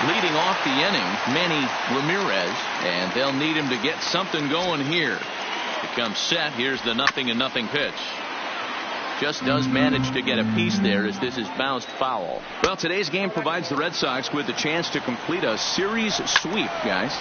Leading off the inning, Manny Ramirez, and they'll need him to get something going here. Becomes set. Here's the 0-0 pitch. Just does manage to get a piece there as this is bounced foul. Well, today's game provides the Red Sox with the chance to complete a series sweep, guys.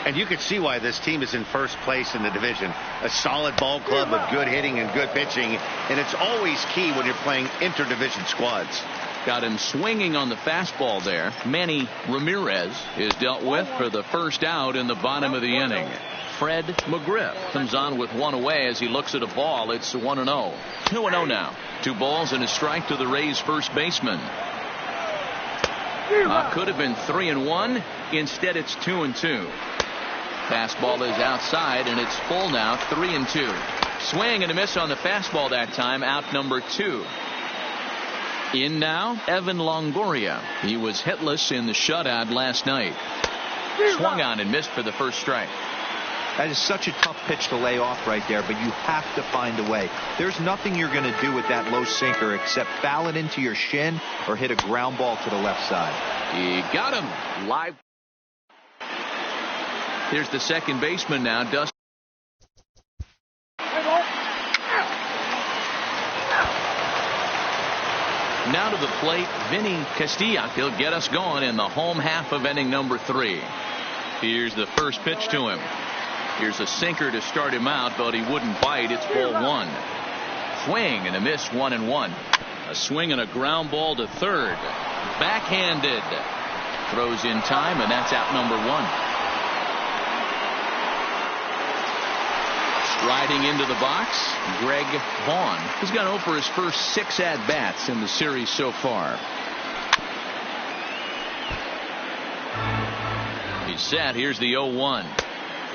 And you can see why this team is in first place in the division. A solid ball club with good hitting and good pitching, and it's always key when you're playing interdivision squads. Got him swinging on the fastball there. Manny Ramirez is dealt with for the first out in the bottom of the inning. Fred McGriff comes on with one away as he looks at a ball. It's 1-0. 2-0 now. 2 balls and a strike to the Rays first baseman. Could have been 3-1. Instead, it's 2-2. Fastball is outside, and it's full now. 3-2. Swing and a miss on the fastball that time. Out number 2. In now, Evan Longoria. He was hitless in the shutout last night. Swung on and missed for the first strike. That is such a tough pitch to lay off right there, but you have to find a way. There's nothing you're going to do with that low sinker except foul it into your shin or hit a ground ball to the left side. He got him live. Here's the second baseman now, Dustin. Now to the plate, Vinny Castilla. He'll get us going in the home half of inning number 3. Here's the first pitch to him. Here's a sinker to start him out, but he wouldn't bite. It's ball 1. Swing and a miss, 1-1. A swing and a ground ball to third. Backhanded. Throws in time, and that's out number 1. Striding into the box, Greg Vaughn. He's gone over his first 6 at-bats in the series so far. He's set. Here's the 0-1.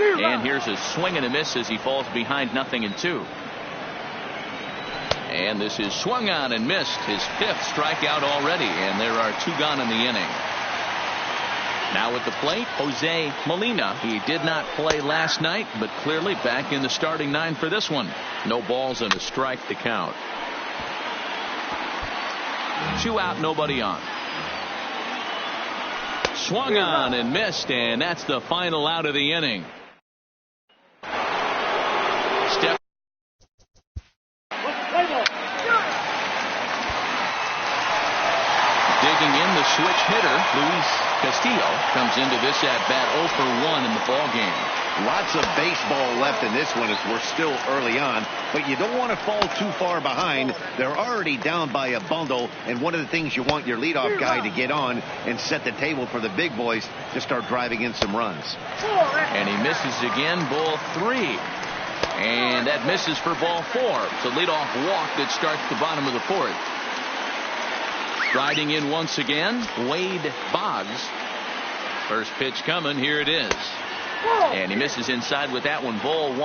And here's a swing and a miss as he falls behind 0-2. And this is swung on and missed. His 5th strikeout already, and there are 2 gone in the inning. Now at the plate, Jose Molina. He did not play last night, but clearly back in the starting 9 for this one. No balls and a strike to count. 2 out, nobody on. Swung on and missed, and that's the final out of the inning. Step. Digging in, the switch hitter, Luis Castillo, comes into this at-bat 0 for 1 in the ball game. Lots of baseball left in this one as we're still early on, but you don't want to fall too far behind. They're already down by a bundle, and one of the things you want your leadoff guy to get on and set the table for the big boys to start driving in some runs. And he misses again, ball 3. And that misses for ball 4. It's a leadoff walk that starts the bottom of the 4th. Riding in once again, Wade Boggs. First pitch coming, here it is. And he misses inside with that one, ball 1.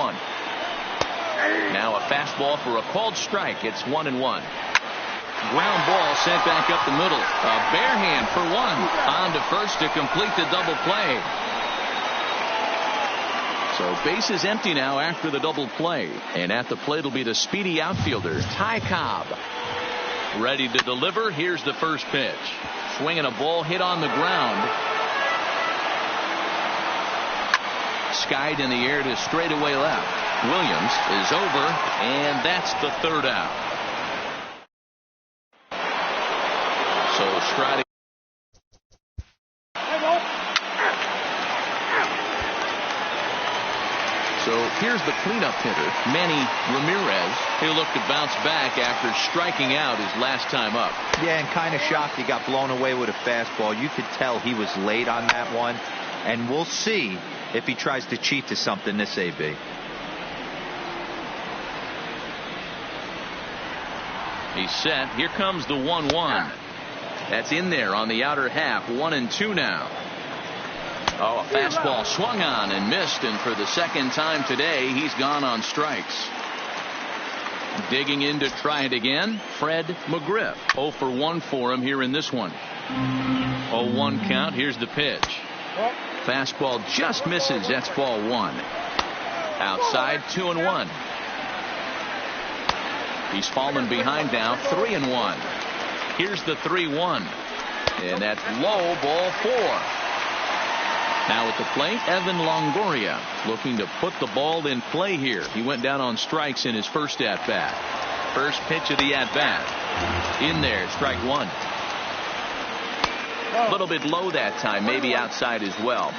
Now a fastball for a called strike. It's 1-1. Ground ball sent back up the middle. A bare hand for 1. On to first to complete the double play. So base is empty now after the double play. And at the plate will be the speedy outfielder, Ty Cobb. Ready to deliver. Here's the first pitch. Swinging a ball hit on the ground. Skied in the air to straightaway left. Williams is over, and that's the 3rd out. So striding. So here's the cleanup hitter, Manny Ramirez. He'll look to bounce back after striking out his last time up. Yeah, and kind of shocked he got blown away with a fastball. You could tell he was late on that one, and we'll see if he tries to cheat to something this AB. He's set. Here comes the 1-1. That's in there on the outer half. 1-2 now. Oh, a fastball swung on and missed, and for the second time today, he's gone on strikes. Digging in to try it again, Fred McGriff. 0 for 1 for him here in this one. 0-1 count. Here's the pitch. Fastball just misses. That's ball 1. Outside, 2-1. He's fallen behind now, 3-1. Here's the 3-1. And that's low, ball 4. Now at the plate, Evan Longoria looking to put the ball in play here. He went down on strikes in his first at-bat. First pitch of the at-bat. In there, strike 1. A little bit low that time, maybe outside as well.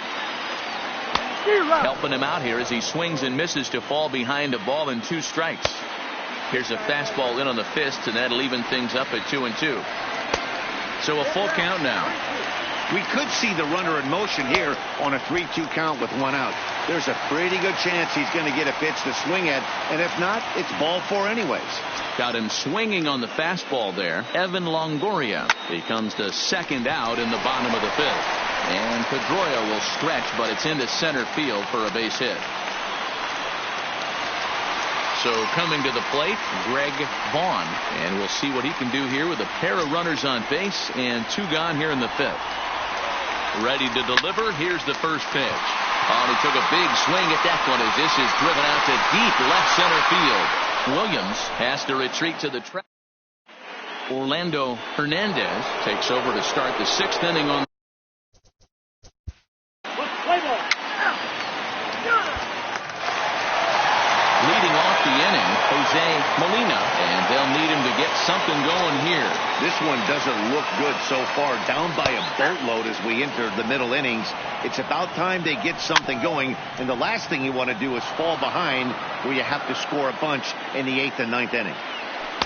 Helping him out here as he swings and misses to fall behind a ball and 2 strikes. Here's a fastball in on the fist, and that'll even things up at 2-2. So a full count now. We could see the runner in motion here on a 3-2 count with 1 out. There's a pretty good chance he's going to get a pitch to swing at, and if not, it's ball 4 anyways. Got him swinging on the fastball there. Evan Longoria becomes the second out in the bottom of the 5th. And Pedroia will stretch, but it's into center field for a base hit. So coming to the plate, Greg Vaughn. And we'll see what he can do here with a pair of runners on base and 2 gone here in the 5th. Ready to deliver. Here's the first pitch. Oh, and he took a big swing at that one as this is driven out to deep left center field. Williams has to retreat to the track. Orlando Hernandez takes over to start the 6th inning on. Leading off the inning, Jose Molina, and they'll need him to get something going here. This one doesn't look good so far. Down by a boatload as we enter the middle innings. It's about time they get something going, and the last thing you want to do is fall behind where you have to score a bunch in the 8th and 9th inning.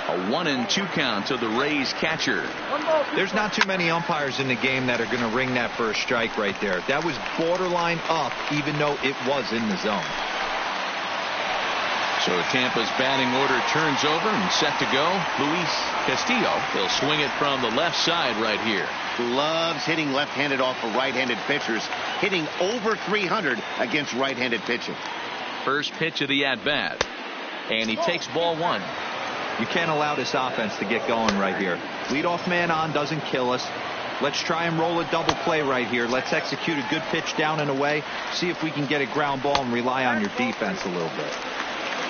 A 1-2 count to the Rays catcher. There's not too many umpires in the game that are going to ring that first strike right there. That was borderline up, even though it was in the zone. So Tampa's batting order turns over and set to go. Luis Castillo. He'll swing it from the left side right here. Loves hitting left-handed off of right-handed pitchers. Hitting over 300 against right-handed pitching. First pitch of the at-bat. And he takes ball 1. You can't allow this offense to get going right here. Leadoff man on doesn't kill us. Let's try and roll a double play right here. Let's execute a good pitch down and away. See if we can get a ground ball and rely on your defense a little bit.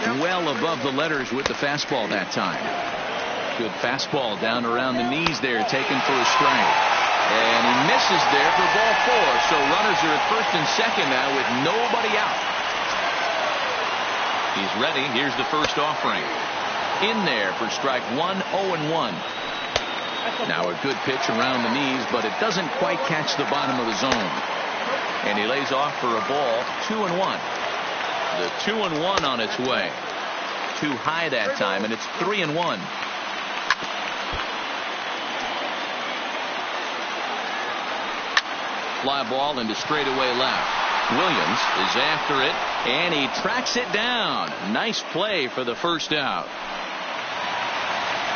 Well above the letters with the fastball that time. Good fastball down around the knees there, taken for a strike. And he misses there for ball 4. So runners are at first and second now with nobody out. He's ready. Here's the first offering. In there for strike 1, 0-1. Now a good pitch around the knees, but it doesn't quite catch the bottom of the zone. And he lays off for a ball. 2-1. The 2-1 on its way. Too high that time, and it's 3-1. Fly ball into straightaway left. Williams is after it, and he tracks it down. Nice play for the first out.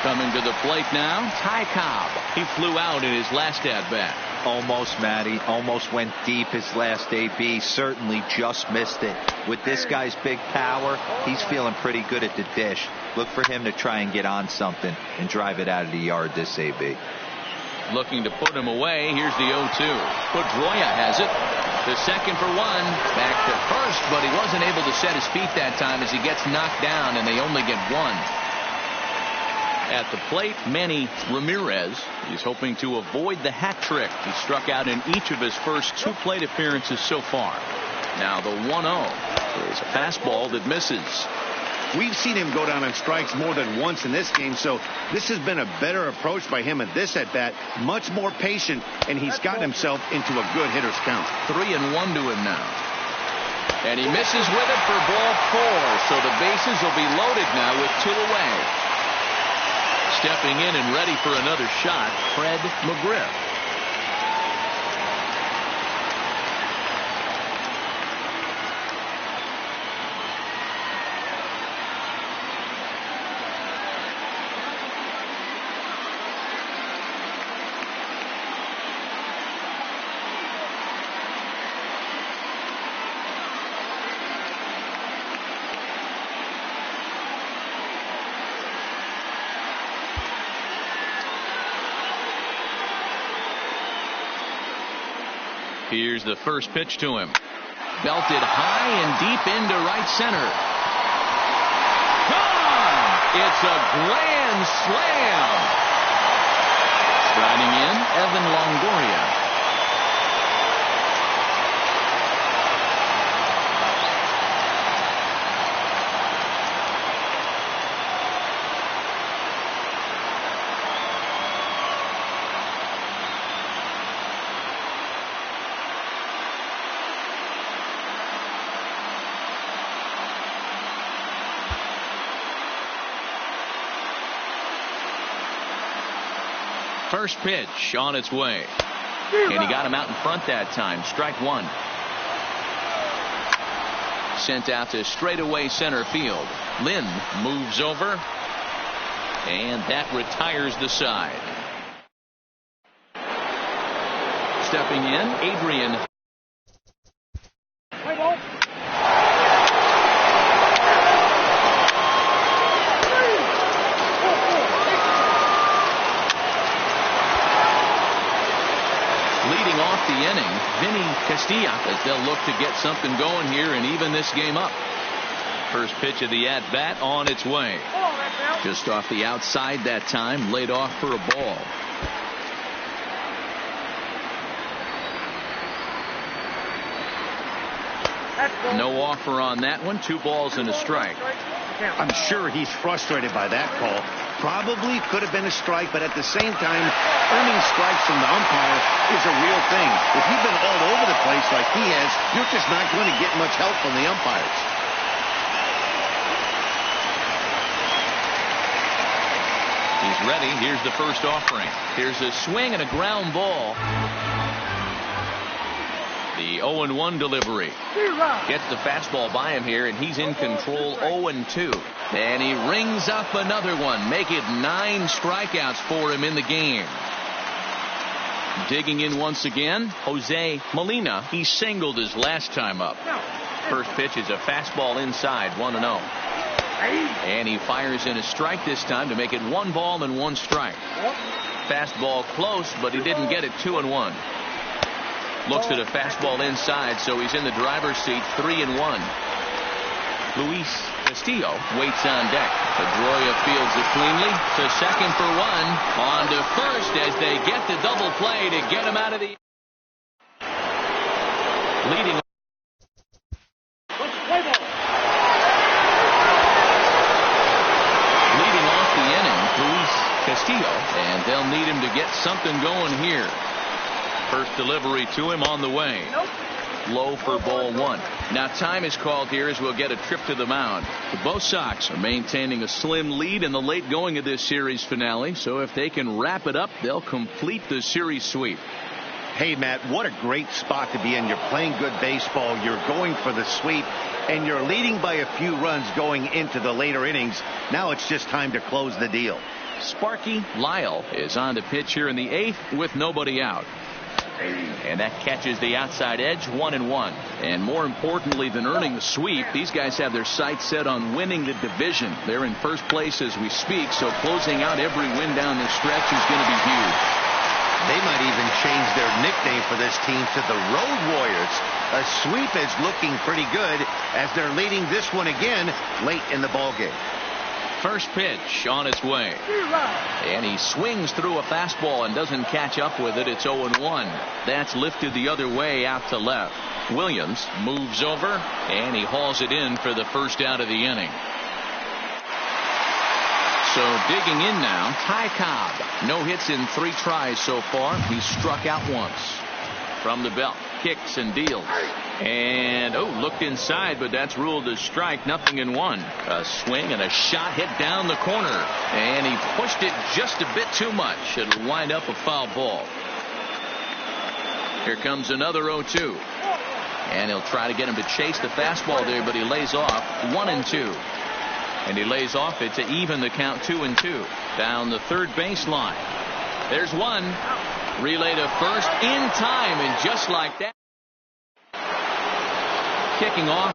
Coming to the plate now, Ty Cobb. He flew out in his last at-bat. Almost, Matty. Almost went deep his last AB. Certainly just missed it. With this guy's big power, he's feeling pretty good at the dish. Look for him to try and get on something and drive it out of the yard this AB. Looking to put him away. Here's the 0-2. Pedroia has it. The second for one. Back to first, but he wasn't able to set his feet that time as he gets knocked down, and they only get one. At the plate, Manny Ramirez. He's hoping to avoid the hat trick. He struck out in each of his first 2 plate appearances so far. Now the 1-0 is a fastball that misses. We've seen him go down on strikes more than once in this game, so this has been a better approach by him at this at-bat. Much more patient, and he's gotten himself into a good hitter's count. 3-1 to him now. And he misses with it for ball 4, so the bases will be loaded now with 2 away. Stepping in and ready for another shot, Fred McGriff. Here's the first pitch to him. Belted high and deep into right center. Gone! It's a grand slam. Striding in, Evan Longoria. First pitch on its way. And he got him out in front that time. Strike 1. Sent out to straightaway center field. Lynn moves over. And that retires the side. Stepping in, Adrian. Leading off the inning, Vinny Castilla, as they'll look to get something going here and even this game up. First pitch of the at-bat on its way. Just off the outside that time, laid off for a ball. No offer on that one. 2 balls and a strike. I'm sure he's frustrated by that call. Probably could have been a strike, but at the same time, earning strikes from the umpire is a real thing. If you've been all over the place like he has, you're just not going to get much help from the umpires. He's ready. Here's the first offering. Here's a swing and a ground ball. The 0-1 delivery. Gets the fastball by him here, and he's in control. 0-2. And he rings up another one. Make it 9 strikeouts for him in the game. Digging in once again, Jose Molina. He singled his last time up. First pitch is a fastball inside. 1-0. And he fires in a strike this time to make it 1 ball and 1 strike. Fastball close, but he didn't get it. 2-1. Looks at a fastball inside, so he's in the driver's seat. 3-1. Luis Castillo waits on deck. Pedroia fields it cleanly to second for 1. On to first as they get the double play to get him out of the leading. Leading off the inning, Luis steal, and they'll need him to get something going here. First delivery to him on the way. Low for ball one. Now time is called here as we'll get a trip to the mound. The Bo Sox are maintaining a slim lead in the late going of this series finale, so if they can wrap it up, they'll complete the series sweep. Hey, Matt, what a great spot to be in. You're playing good baseball. You're going for the sweep, and you're leading by a few runs going into the later innings. Now it's just time to close the deal. Sparky Lyle is on the pitch here in the 8th with nobody out. And that catches the outside edge, 1-1. And more importantly than earning the sweep, these guys have their sights set on winning the division. They're in first place as we speak, so closing out every win down the stretch is going to be huge. They might even change their nickname for this team to the Road Warriors. A sweep is looking pretty good as they're leading this one again late in the ballgame. First pitch on its way. And he swings through a fastball and doesn't catch up with it. It's 0-1. That's lifted the other way out to left. Williams moves over and he hauls it in for the first out of the inning. So digging in now, Ty Cobb. No hits in 3 tries so far. He's struck out once. From the belt, kicks and deals. And looked inside, but that's ruled a strike. 0-1. A swing and a shot hit down the corner, and he pushed it just a bit too much. It'll wind up a foul ball. Here comes another 0-2, and he'll try to get him to chase the fastball there, but he lays off. 1-2, and he lays off it to even the count. 2-2 down the third baseline. There's one. Relay to first in time, and just like that. Kicking off.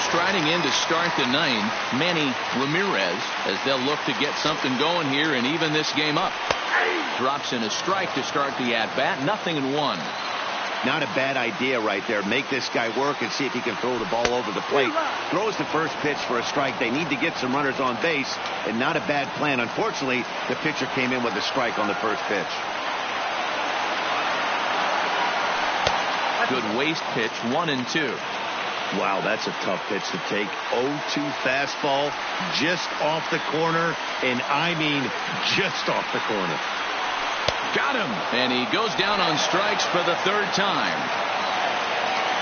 Striding in to start the 9th, Manny Ramirez, as they'll look to get something going here and even this game up. Drops in a strike to start the at-bat. 0-1. Not a bad idea right there. Make this guy work and see if he can throw the ball over the plate. Throws the first pitch for a strike. They need to get some runners on base, and not a bad plan. Unfortunately, the pitcher came in with a strike on the first pitch. Good waist pitch. 1-2. Wow, that's a tough pitch to take. 0-2 fastball just off the corner, and I mean just off the corner. Got him, and he goes down on strikes for the 3rd time.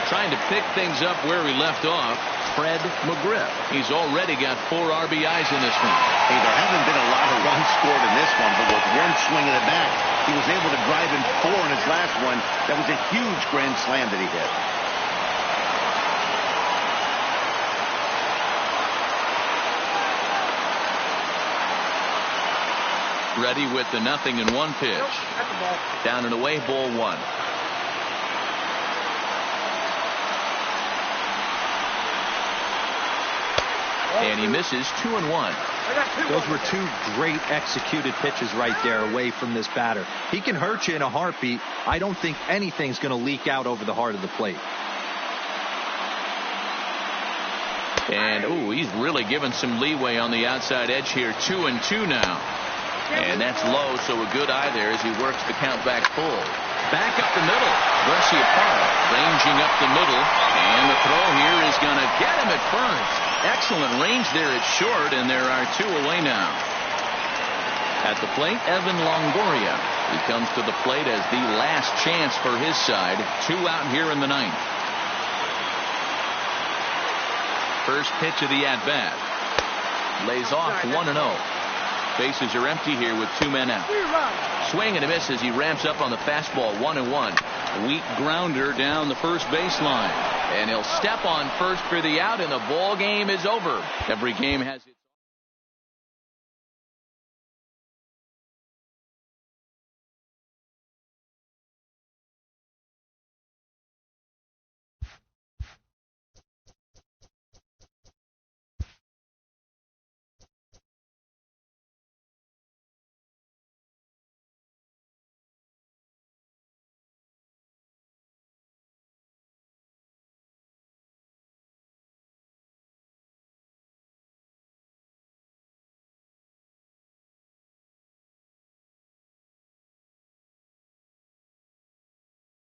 Trying to pick things up where he left off, Fred McGriff. He's already got 4 RBIs in this one. Hey, there haven't been a lot of runs scored in this one, but with one swing of the bat, he was able to drive in 4 in his last one. That was a huge grand slam that he hit. Ready with the 0-1 pitch. Down and away, ball 1. And he misses. 2-1. Those were 2 great executed pitches right there away from this batter. He can hurt you in a heartbeat. I don't think anything's going to leak out over the heart of the plate. And he's really given some leeway on the outside edge here. 2-2 now. And that's low, so a good eye there as he works the count back full. Back up the middle. Garcia Parra ranging up the middle. And the throw here is going to get him at Burns. Excellent range there at short, and there are 2 away now. At the plate, Evan Longoria. He comes to the plate as the last chance for his side. 2 out here in the 9th. First pitch of the at-bat. Lays off 1-0. Bases are empty here with 2 men out. Swing and a miss as he ramps up on the fastball. 1-1. Weak grounder down the first baseline. And he'll step on first for the out, and the ball game is over. Every game has its